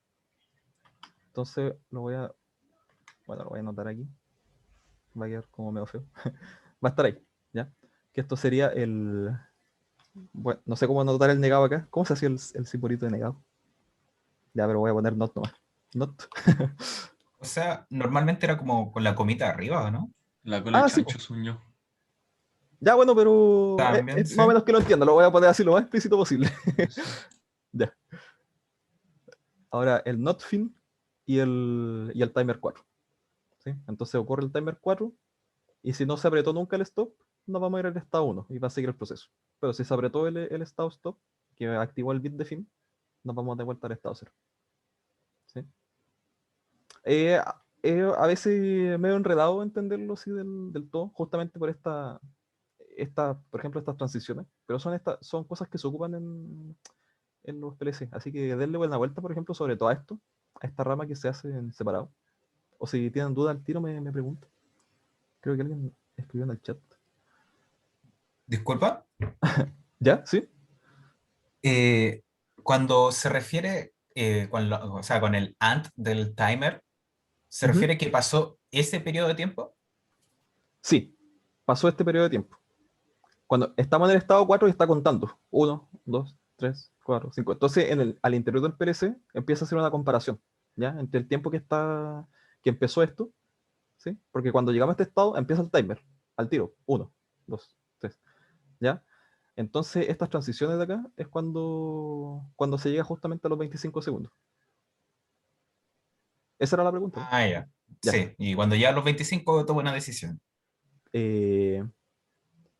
Entonces, bueno, lo voy a anotar aquí. Va a quedar como medio feo. Va a estar ahí, ¿ya? Que esto sería bueno, no sé cómo anotar el negado acá. ¿Cómo se hacía el simbolito de negado? Ya, pero voy a poner not nomás. Not. O sea, normalmente era como con la comita arriba, ¿o no? La cola de Sí, po. chancho, según yo. Ya, bueno, pero También, sí. más o menos que lo entiendo. Lo voy a poner así lo más explícito posible. Sí. Ya. Ahora, el not fin y el timer 4. ¿Sí? Entonces ocurre el timer 4 y si no se apretó nunca el stop, nos vamos a ir al estado 1 y va a seguir el proceso. Pero si se apretó el estado stop, que activó el bit de fin, nos vamos de vuelta al estado 0. ¿Sí? A veces medio enredado entenderlo así del todo, justamente por por ejemplo, estas transiciones, pero son cosas que se ocupan en los PLC. Así que denle una vuelta, por ejemplo, sobre todo a esta rama que se hace en separado. O si tienen duda al tiro, me preguntan. Creo que alguien escribió en el chat. Disculpa. ¿Ya? ¿Sí? Eh, Cuando se refiere, o sea, con el ANT del timer, ¿se Ujú. refiere que pasó ese periodo de tiempo? Sí, pasó este periodo de tiempo. Cuando estamos en el estado 4 y está contando. 1, 2, 3, 4, 5. Entonces, al interior del PLC empieza a hacer una comparación, ¿ya? Entre el tiempo que empezó esto, ¿sí? Porque cuando llegamos a este estado, empieza el timer, al tiro. 1, 2, 3, ¿ya? Entonces, estas transiciones de acá es cuando se llega justamente a los 25 segundos. Esa era la pregunta, ¿no? Ah, ya. Ya. Sí, y cuando ya a los 25 toma una decisión. Eh,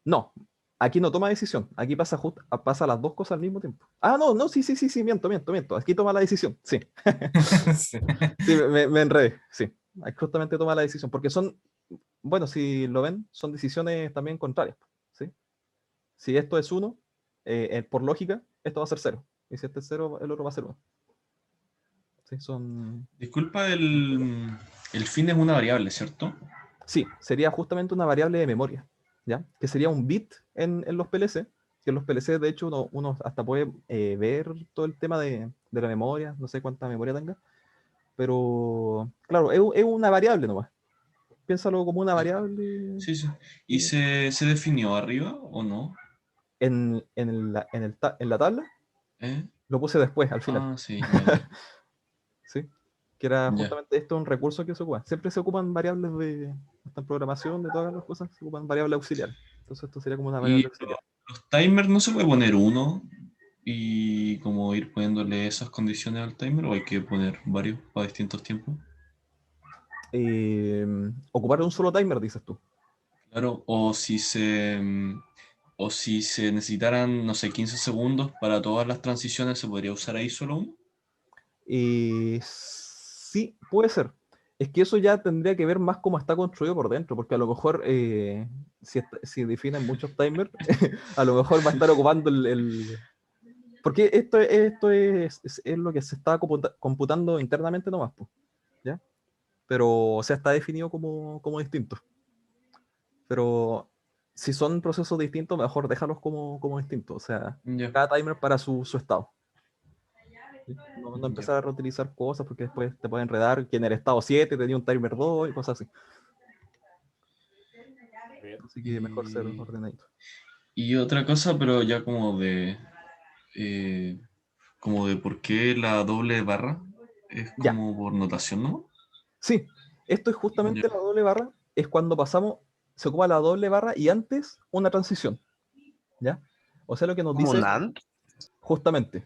no, aquí no toma decisión. Aquí pasa las dos cosas al mismo tiempo. Ah, no, no, sí, sí, sí, sí, miento. Aquí toma la decisión, sí. Sí. Sí, me enredé, sí. Aquí justamente toma la decisión, porque bueno, si lo ven, son decisiones también contrarias, ¿sí? Si esto es 1, por lógica, esto va a ser 0. Y si este es 0, el otro va a ser 1. ¿Sí? Disculpa, el fin es una variable, ¿cierto? Sí, sería justamente una variable de memoria, ¿ya? Que sería un bit en los PLC, que en los PLC, de hecho, uno hasta puede ver todo el tema de la memoria, no sé cuánta memoria tenga, pero claro, es una variable nomás. Piénsalo como una Ya. variable. Sí, sí. ¿Y se definió arriba o no? En la tabla ¿Eh? lo puse después, al final. Ah, sí, ya, ya. ¿Sí? Que era Ya. justamente esto un recurso que se ocupa. Siempre se ocupan variables hasta en programación, de todas las cosas, se ocupan variables auxiliares. Entonces esto sería como una ¿Y variable auxiliar. los timers no se puede poner uno y como ir poniéndole esas condiciones al timer o hay que poner varios para distintos tiempos? Ocupar un solo timer, dices tú. Claro, o si se necesitaran, no sé, 15 segundos para todas las transiciones, ¿se podría usar ahí solo uno? Sí, puede ser. Es que eso ya tendría que ver más cómo está construido por dentro, porque a lo mejor si definen muchos timers, a lo mejor va a estar ocupando porque esto es lo que se está computando internamente nomás, pues, ¿ya? Pero, o sea, está definido como distinto. Pero si son procesos distintos, mejor déjalos como distintos. O sea, Ya, cada timer para su estado. ¿Sí? No ya. empezar a reutilizar cosas porque después te puede enredar que en el estado 7 tenía un timer 2 y cosas así. Bien. Así que mejor ser Y, ordenadito. y otra cosa, pero ya como de por qué la doble barra es Ya, como por notación, ¿no? sí. Esto es Ya, justamente la doble barra. Es cuando se ocupa la doble barra y antes una transición. ¿Ya? O sea, lo que nos Como dice un AND. justamente,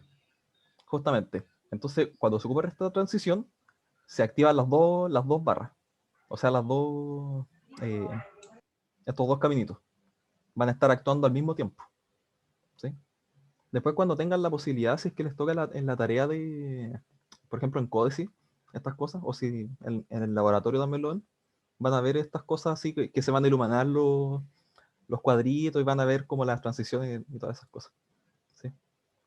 justamente. Entonces, cuando se ocupa esta transición, se activan las dos barras. O sea, eh, estos dos caminitos van a estar actuando al mismo tiempo. ¿Sí? Después, cuando tengan la posibilidad, si es que les toca en la tarea por ejemplo, en Codesys, estas cosas, o si en el laboratorio también lo ven, van a ver estas cosas así que se van a iluminar los cuadritos y van a ver como las transiciones y todas esas cosas. ¿Sí?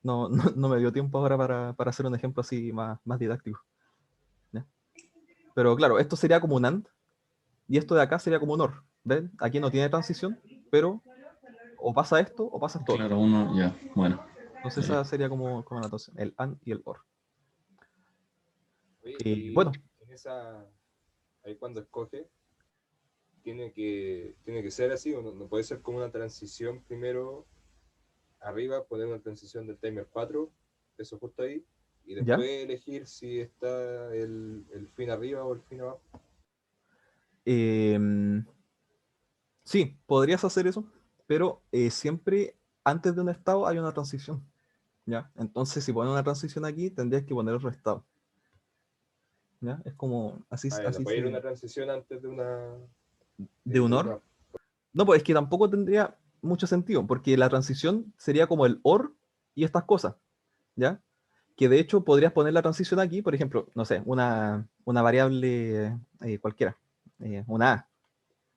No me dio tiempo ahora para hacer un ejemplo así más didáctico. ¿Ya? Pero claro, esto sería como un AND y esto de acá sería como un OR. ¿Ven? Aquí no tiene transición, pero o pasa esto o pasa esto otro. claro, uno, ya, bueno. Entonces Ya, ya. esa sería como la notación, el AND y el OR. Oye, Bueno, y en ahí cuando escoge, tiene que ser así, o no puede ser como una transición primero arriba, poner una transición del timer 4, eso justo ahí, y ¿ya? después elegir si está el fin arriba o el fin abajo. Em, sí, podrías hacer eso, pero siempre antes de un estado hay una transición, ¿ya? Entonces, si pones una transición aquí, tendrías que poner otro estado, ¿ya? Es como, así, Ah, ya, no así puede ir una transición antes de una de un de OR. una. No, pues es que tampoco tendría mucho sentido, porque la transición sería como el OR y estas cosas, ¿ya? Que de hecho podrías poner la transición aquí, por ejemplo, no sé, una variable cualquiera, una A,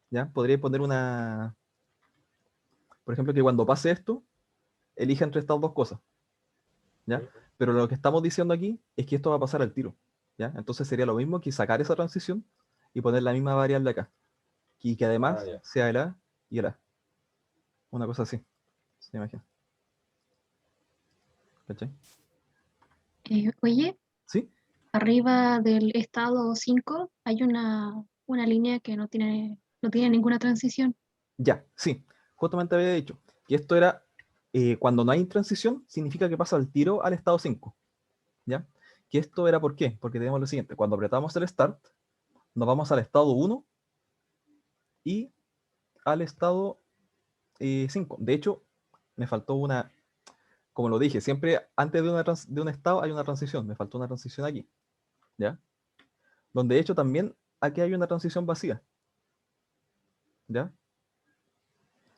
¿ya? Podría poner por ejemplo, que cuando pase esto, elija entre estas dos cosas, ¿ya? Pero lo que estamos diciendo aquí es que esto va a pasar al tiro, ¿ya? Entonces sería lo mismo que sacar esa transición y poner la misma variable acá, y que Ah, además ya. sea el A y el A, una cosa así, se imagina, ¿cachai? Oye, ¿Sí? arriba del estado 5 hay una línea que no tiene ninguna transición. Ya, sí. Justamente había dicho que esto era, cuando no hay transición, significa que pasa al tiro al estado 5. ¿Ya? Que esto era ¿por qué? Porque tenemos lo siguiente. Cuando apretamos el Start, nos vamos al estado 1 y al estado 5. De hecho, me faltó una, como lo dije, siempre antes de un estado hay una transición. Me faltó una transición aquí. ¿Ya? Donde de hecho también aquí hay una transición vacía. ¿Ya?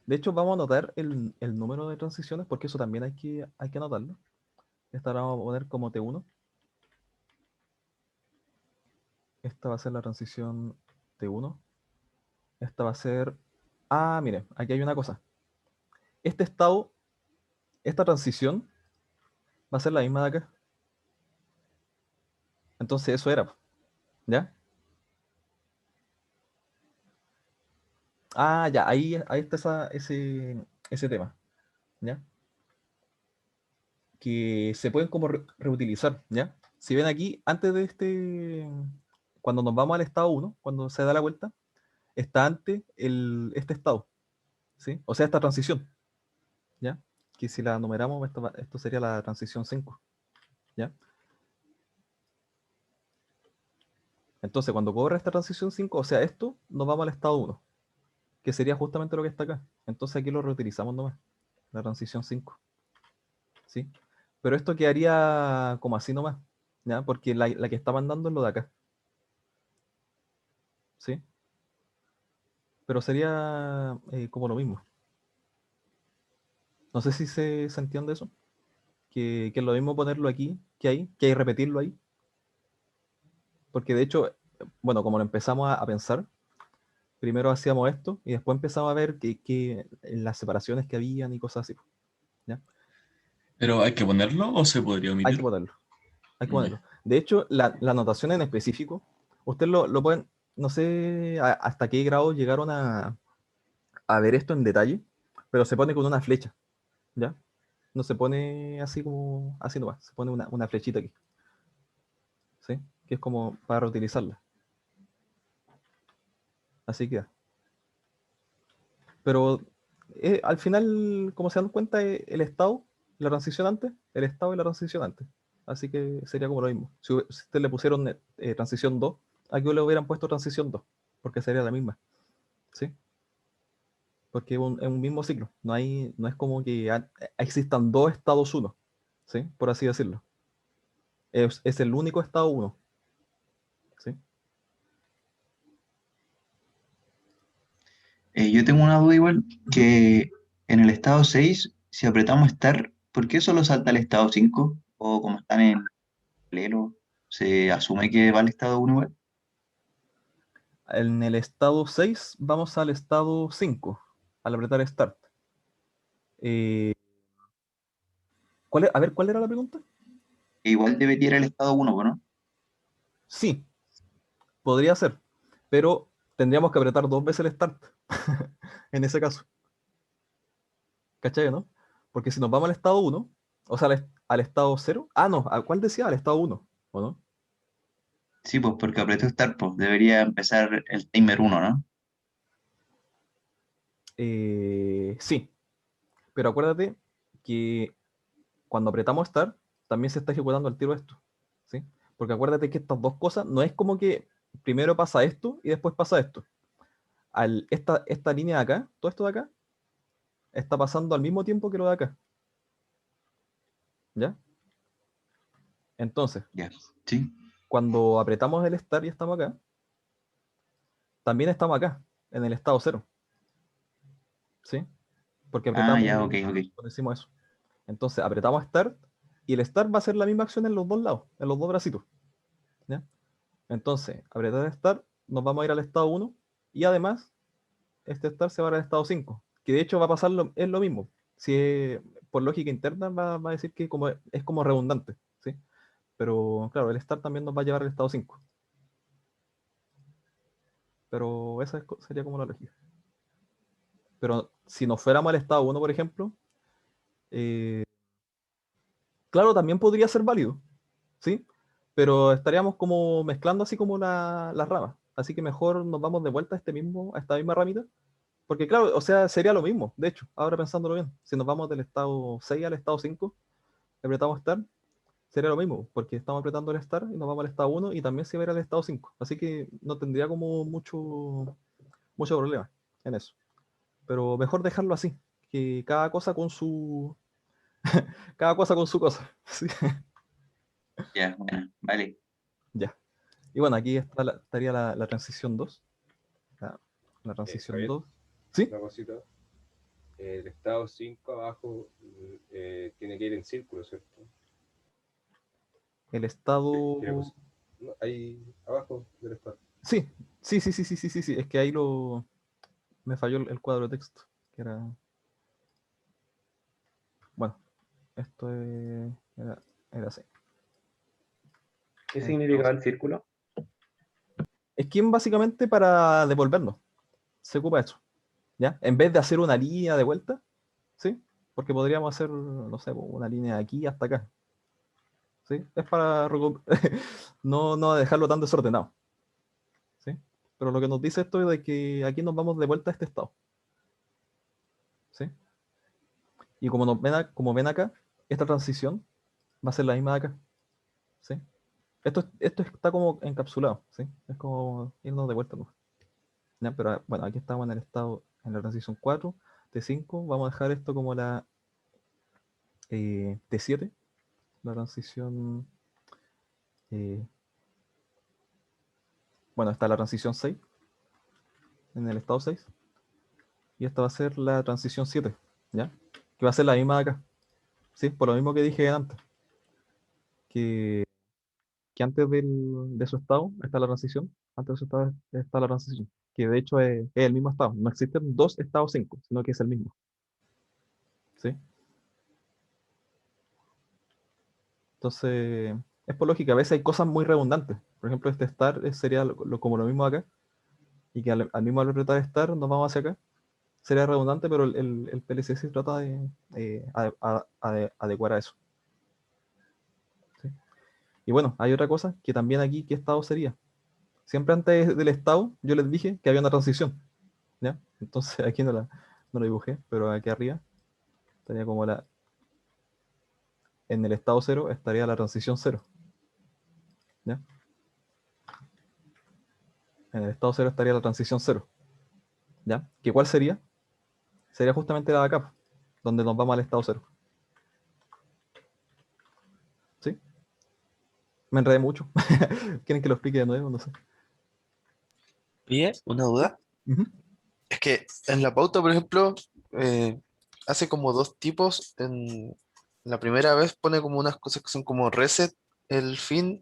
De hecho, vamos a anotar el número de transiciones porque eso también hay que anotarlo. Esta la vamos a poner como T1. Esta va a ser la transición T1. Esta va a ser... Ah, mire, aquí hay una cosa. Este estado, esta transición, va a ser la misma de acá. Entonces eso era, ¿ya? Ah, ya, ahí está ese tema, ¿ya? Que se pueden como reutilizar, ¿ya? Si ven aquí, antes de cuando nos vamos al estado 1, cuando se da la vuelta, está antes este estado, ¿sí? O sea, esta transición, ¿ya? Que si la numeramos, esto sería la transición 5, ¿ya? Entonces, cuando corre esta transición 5, o sea, esto, nos vamos al estado 1, que sería justamente lo que está acá. Entonces aquí lo reutilizamos nomás, la transición 5, ¿sí? Pero esto quedaría como así nomás, ¿ya? Porque la que está mandando es lo de acá, ¿sí? Pero sería como lo mismo. No sé si se entiende eso, que es lo mismo ponerlo aquí que hay repetirlo ahí. Porque de hecho, bueno, como lo empezamos a pensar, primero hacíamos esto y después empezamos a ver que las separaciones que habían y cosas así, ¿ya? ¿Pero hay que ponerlo o se podría Hay que omitir? ponerlo. Hay que Ya. ponerlo. De hecho, la anotación en específico, ustedes lo pueden, no sé hasta qué grado llegaron a ver esto en detalle, pero se pone con una flecha, ¿ya? No se pone así como, así nomás, se pone una flechita aquí, ¿sí? Que es como para reutilizarla. Así queda. Pero al final, como se dan cuenta, el estado, la transición antes, el estado y la transición antes. Así que sería como lo mismo. Si ustedes le pusieron transición 2, aquí le hubieran puesto transición 2, porque sería la misma, ¿sí? Porque es un mismo ciclo. No es como que existan dos estados 1, ¿sí? Por así decirlo. Es el único estado 1, ¿sí? Yo tengo una duda igual, que en el estado 6 si apretamos Start, ¿por qué solo salta al estado 5? O como están en paralelo, se asume que va al estado 1 igual. En el estado 6 vamos al estado 5 al apretar Start. Eh, a ver, ¿cuál era la pregunta? E igual debería ir al estado 1, ¿no? Sí, podría ser, pero tendríamos que apretar dos veces el Start en ese caso. ¿Cachai, no? Porque si nos vamos al estado 1, o sea, al estado 0, no, ¿a cuál decía? Al estado 1, ¿o no? Sí, pues porque apretó Start, pues debería empezar el timer 1, ¿no? Sí, pero acuérdate que cuando apretamos Start, también se está ejecutando al tiro esto, ¿sí? Porque acuérdate que estas dos cosas no es como que primero pasa esto y después pasa esto. Esta línea de acá, todo esto de acá, está pasando al mismo tiempo que lo de acá, ¿ya? Entonces, Ya, sí. cuando apretamos el Start y estamos acá, también estamos acá, en el estado 0, ¿sí? Porque Ah, apretamos, ya, ok, ok. decimos eso. Entonces apretamos Start y el Start va a ser la misma acción en los dos lados, en los dos bracitos, ¿ya? Entonces, apretar Start, nos vamos a ir al estado 1 y además este Start se va al estado 5, que de hecho va a pasar es lo mismo. Si por lógica interna va a decir que es como redundante, ¿sí? Pero claro, el Start también nos va a llevar al estado 5. Pero esa sería como la lógica. Pero si nos fuéramos al estado 1, por ejemplo, claro, también podría ser válido, ¿sí? Pero estaríamos como mezclando así como las ramas. Así que mejor nos vamos de vuelta a esta misma ramita. Porque claro, o sea, sería lo mismo, de hecho, ahora pensándolo bien. Si nos vamos del estado 6 al estado 5, apretamos Start, sería lo mismo, porque estamos apretando el Start y nos vamos al estado 1 y también se va a ir al estado 5. Así que no tendría como mucho problema en eso. Pero mejor dejarlo así, que cada cosa con su cada cosa con su cosa. Sí. Ya, bueno, vale. Ya. Y bueno, aquí estaría la transición 2. La transición Javier, 2. ¿Sí? una cosita. El estado 5 abajo tiene que ir en círculo, ¿cierto? El estado... No, ahí abajo del estado. Sí, sí. Es que ahí me falló el cuadro de texto. Que era... Bueno, esto era así. ¿Qué significaba el círculo? Es que básicamente para devolvernos se ocupa eso. ¿Ya? En vez de hacer una línea de vuelta, ¿sí? Porque podríamos hacer, no sé, una línea de aquí hasta acá. ¿Sí? Es para no dejarlo tan desordenado. ¿Sí? Pero lo que nos dice esto es de que aquí nos vamos de vuelta a este estado. ¿Sí? Y como ven acá, esta transición va a ser la misma de acá. ¿Sí? Esto está como encapsulado. ¿Sí? Es como irnos de vuelta, ¿no? ¿Ya? Pero bueno, aquí estamos en el estado, en la transición 4, T5. Vamos a dejar esto como la T7, la transición. Bueno, está la transición 6, en el estado 6. Y esta va a ser la transición 7, ¿ya? Que va a ser la misma de acá. ¿Sí? Por lo mismo que dije antes. Que antes de su estado está la transición. Antes de su estado está la transición. Que de hecho es el mismo estado. No existen dos estados 5, sino que es el mismo. ¿Sí? Entonces, es por lógica. A veces hay cosas muy redundantes. Por ejemplo, este start sería como lo mismo acá. Y que al mismo apretar start nos vamos hacia acá. Sería redundante, pero el PLC sí trata de adecuar a eso. ¿Sí? Y bueno, hay otra cosa que también aquí, ¿qué estado sería? Siempre antes del estado yo les dije que había una transición. ¿Ya? Entonces aquí no lo dibujé, pero aquí arriba estaría como en el estado 0 estaría la transición 0. ¿Ya? En el estado 0 estaría la transición 0. ¿Ya? ¿Que cuál sería? Sería justamente la de acá, donde nos vamos al estado 0. ¿Sí? Me enredé mucho. ¿Quieren que lo explique de nuevo? No sé. Oye, una duda. Ujú. Es que en la pauta, por ejemplo, hace como dos tipos. En la primera vez pone como unas cosas que son como reset, el fin,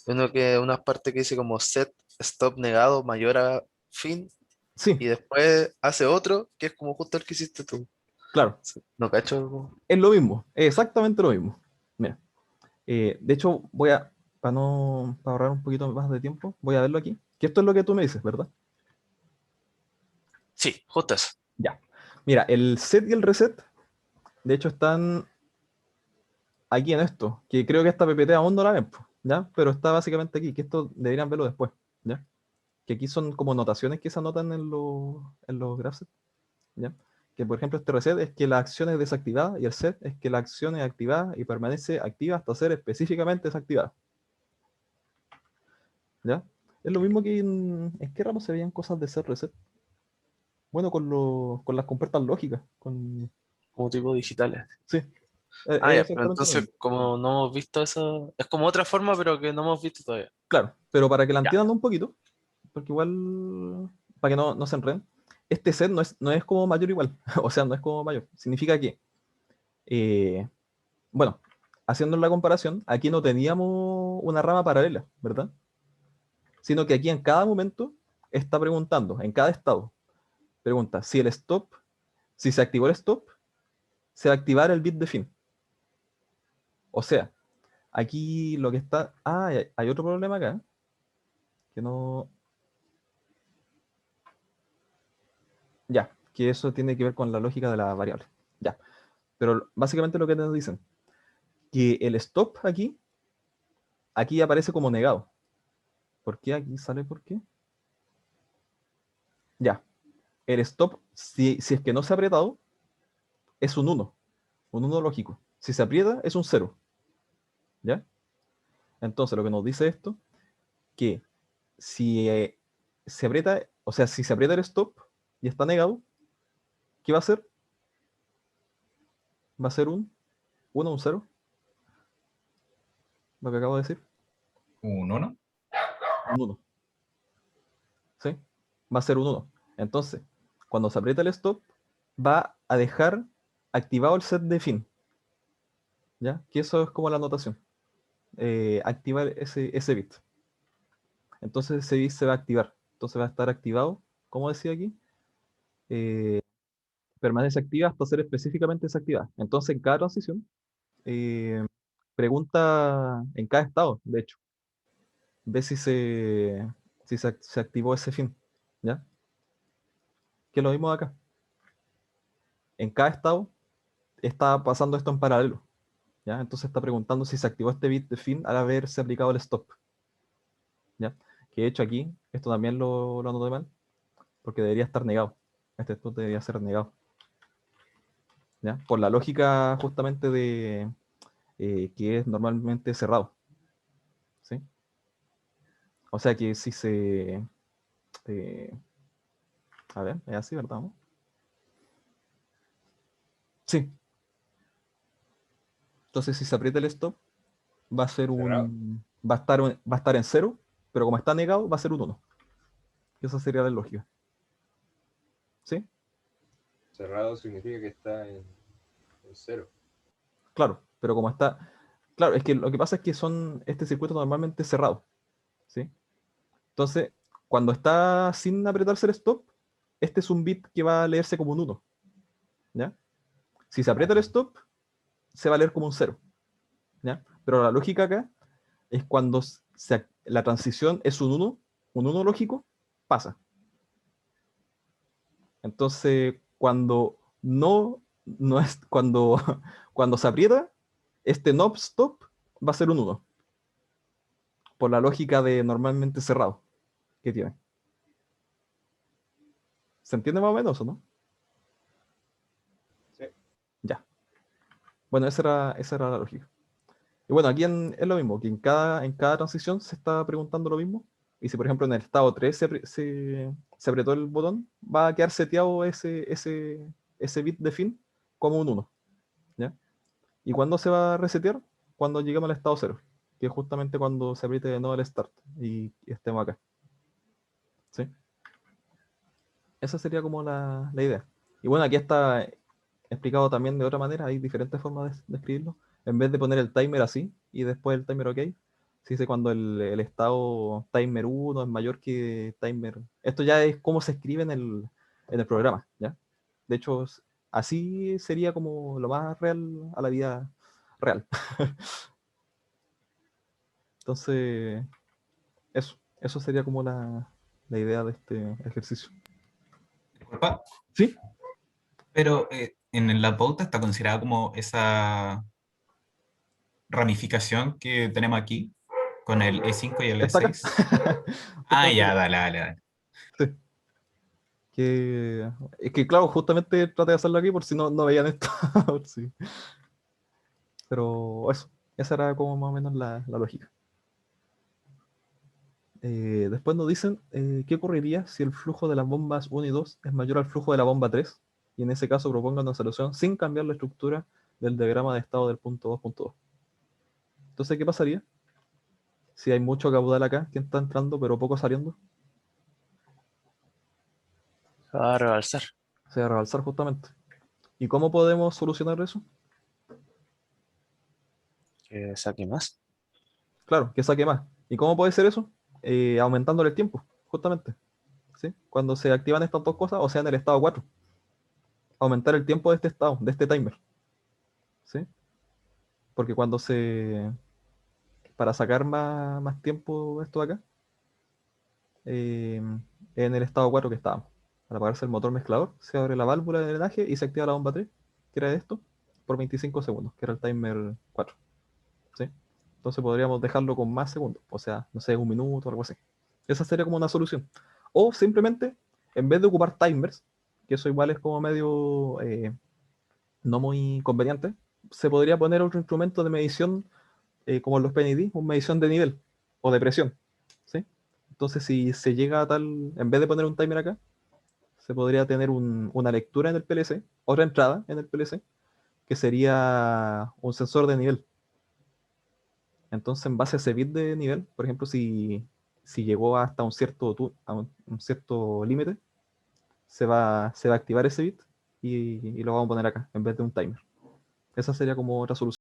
unas partes que dice como set, stop negado, mayor a fin, Sí, y después hace otro que es como justo el que hiciste tú. claro. No cacho. Es lo mismo, es exactamente lo mismo. Mira, de hecho, para ahorrar un poquito más de tiempo, voy a verlo aquí. Que esto es lo que tú me dices, ¿verdad? Sí, justo eso. Ya. Mira, el set y el reset, de hecho, están aquí en esto, que creo que esta PPT aún no la ven, po, ¿ya? Pero está básicamente aquí, que esto deberían verlo después, ¿ya? Que aquí son como notaciones que se anotan en los graphs, ¿ya? Que por ejemplo este reset es que la acción es desactivada y el set es que la acción es activada y permanece activa hasta ser específicamente desactivada, ¿ya? Es lo mismo que ¿en qué ramo se veían cosas de set reset? Bueno, con las compuertas lógicas, Como tipo digitales. sí, Ah, es ya, pero exactamente lo entonces mismo. como no hemos visto eso, es como otra forma, pero que no hemos visto todavía. Claro, pero para que la Ya. entiendan un poquito, porque igual, para que no se enreden, este set no es como mayor igual, o sea, no es como mayor. Significa que, eh, bueno, haciendo la comparación, aquí no teníamos una rama paralela, ¿verdad? Sino que aquí en cada momento está preguntando, en cada estado, pregunta si el stop, si se activó el stop, se va a activar el bit de fin. O sea, aquí lo que está... Ah, hay otro problema acá, que no... Ya, que eso tiene que ver con la lógica de la variable. Ya, pero básicamente lo que nos dicen, que el stop aquí aquí aparece como negado. ¿Por qué aquí sale por qué? Ya. El stop, si es que no se ha apretado, es un 1. Un 1 lógico. Si se aprieta, es un 0. ¿Ya? Entonces, lo que nos dice esto, que si se aprieta, o sea, si se aprieta el stop y está negado, ¿qué va a hacer? Va a ser un 1, un 0. Lo que acabo de decir. Un 1. Un 1. ¿Sí? Va a ser un 1. Entonces, cuando se aprieta el stop, va a dejar activado el set de fin. ¿Ya? Que eso es como la anotación. Activar ese bit. Entonces ese bit se va a activar. Entonces va a estar activado, como decía aquí, permanece activa hasta ser específicamente desactivada. Entonces en cada transición, pregunta en cada estado, de hecho, ve si se activó ese fin. ¿Ya? Que lo vimos acá. En cada estado está pasando esto en paralelo. ¿Ya? Entonces está preguntando si se activó este bit de fin al haberse aplicado el stop. ¿Ya? Que de hecho aquí, esto también lo anoté mal, porque debería estar negado. Este stop debería ser negado. ¿Ya? Por la lógica justamente de que es normalmente cerrado. ¿Sí? O sea que si se... a ver, es así, ¿verdad? ¿No? Sí. Entonces si se aprieta el stop, va a ser Cerrado. va a estar en 0, pero como está negado, va a ser un 1. Esa sería la lógica. ¿Sí? Cerrado significa que está en 0. Claro, pero como está... Claro, es que lo que pasa es que son este circuito normalmente cerrado. ¿Sí? Entonces, cuando está sin apretarse el stop, este es un bit que va a leerse como un 1. ¿Ya? Si se aprieta el stop, se va a leer como un 0. ¿Ya? Pero la lógica acá es cuando la transición es un 1 lógico, pasa. Entonces, cuando no es, cuando se aprieta, este no stop va a ser un 1. Por la lógica de normalmente cerrado que tiene. ¿Se entiende más o menos o no? Sí. Ya. Bueno, esa era la lógica. Y bueno, aquí es lo mismo, que en cada transición se está preguntando lo mismo. Y si, por ejemplo, en el estado 3 se apretó el botón, va a quedar seteado ese bit de fin como un 1. ¿Ya? ¿Y cuándo se va a resetear? Cuando lleguemos al estado 0, que es justamente cuando se apriete de nuevo el start y estemos acá. ¿Sí? Esa sería como la idea. Y bueno, aquí está explicado también de otra manera, hay diferentes formas de escribirlo. En vez de poner el timer así y después el timer OK, se dice cuando el estado timer 1 es mayor que timer. Esto ya es cómo se escribe en el programa, ¿ya? De hecho, así sería como lo más real a la vida real. Entonces, eso sería como la idea de este ejercicio. Disculpa, ¿Sí? pero en la pauta está considerada como esa ramificación que tenemos aquí, con el E5 y el Está acá. E6. Ah, Justamente ya, acá. dale. Sí. Es que, claro, justamente traté de hacerlo aquí por si no veían esto. Sí. Pero eso, esa era como más o menos la lógica. Después nos dicen qué ocurriría si el flujo de las bombas 1 y 2 es mayor al flujo de la bomba 3, y en ese caso propongan una solución sin cambiar la estructura del diagrama de estado del punto 2.2. Entonces, ¿qué pasaría si hay mucho caudal acá que está entrando pero poco saliendo? Se va a rebalsar. Se va a rebalsar justamente. ¿Y cómo podemos solucionar eso? Que saque más. Claro, que saque más. ¿Y cómo puede ser eso? Aumentándole el tiempo, justamente. ¿Sí? Cuando se activan estas dos cosas, o sea, en el estado 4. Aumentar el tiempo de este estado, de este timer. ¿Sí? Porque para sacar más tiempo esto de acá, en el estado 4 que estábamos. Para apagarse el motor mezclador, se abre la válvula de drenaje y se activa la bomba 3, que era esto, por 25 segundos, que era el timer 4. ¿Sí? Entonces podríamos dejarlo con más segundos, o sea, no sé, 1 minuto o algo así. Esa sería como una solución. O simplemente, en vez de ocupar timers, que eso igual es como medio no muy conveniente, se podría poner otro instrumento de medición como los PND, una medición de nivel o de presión, ¿sí? Entonces, si se llega a tal, en vez de poner un timer acá, se podría tener una lectura en el PLC, otra entrada en el PLC, que sería un sensor de nivel. Entonces, en base a ese bit de nivel, por ejemplo, si llegó hasta un cierto, un cierto límite, se va a activar ese bit y lo vamos a poner acá, en vez de un timer. Esa sería como otra solución.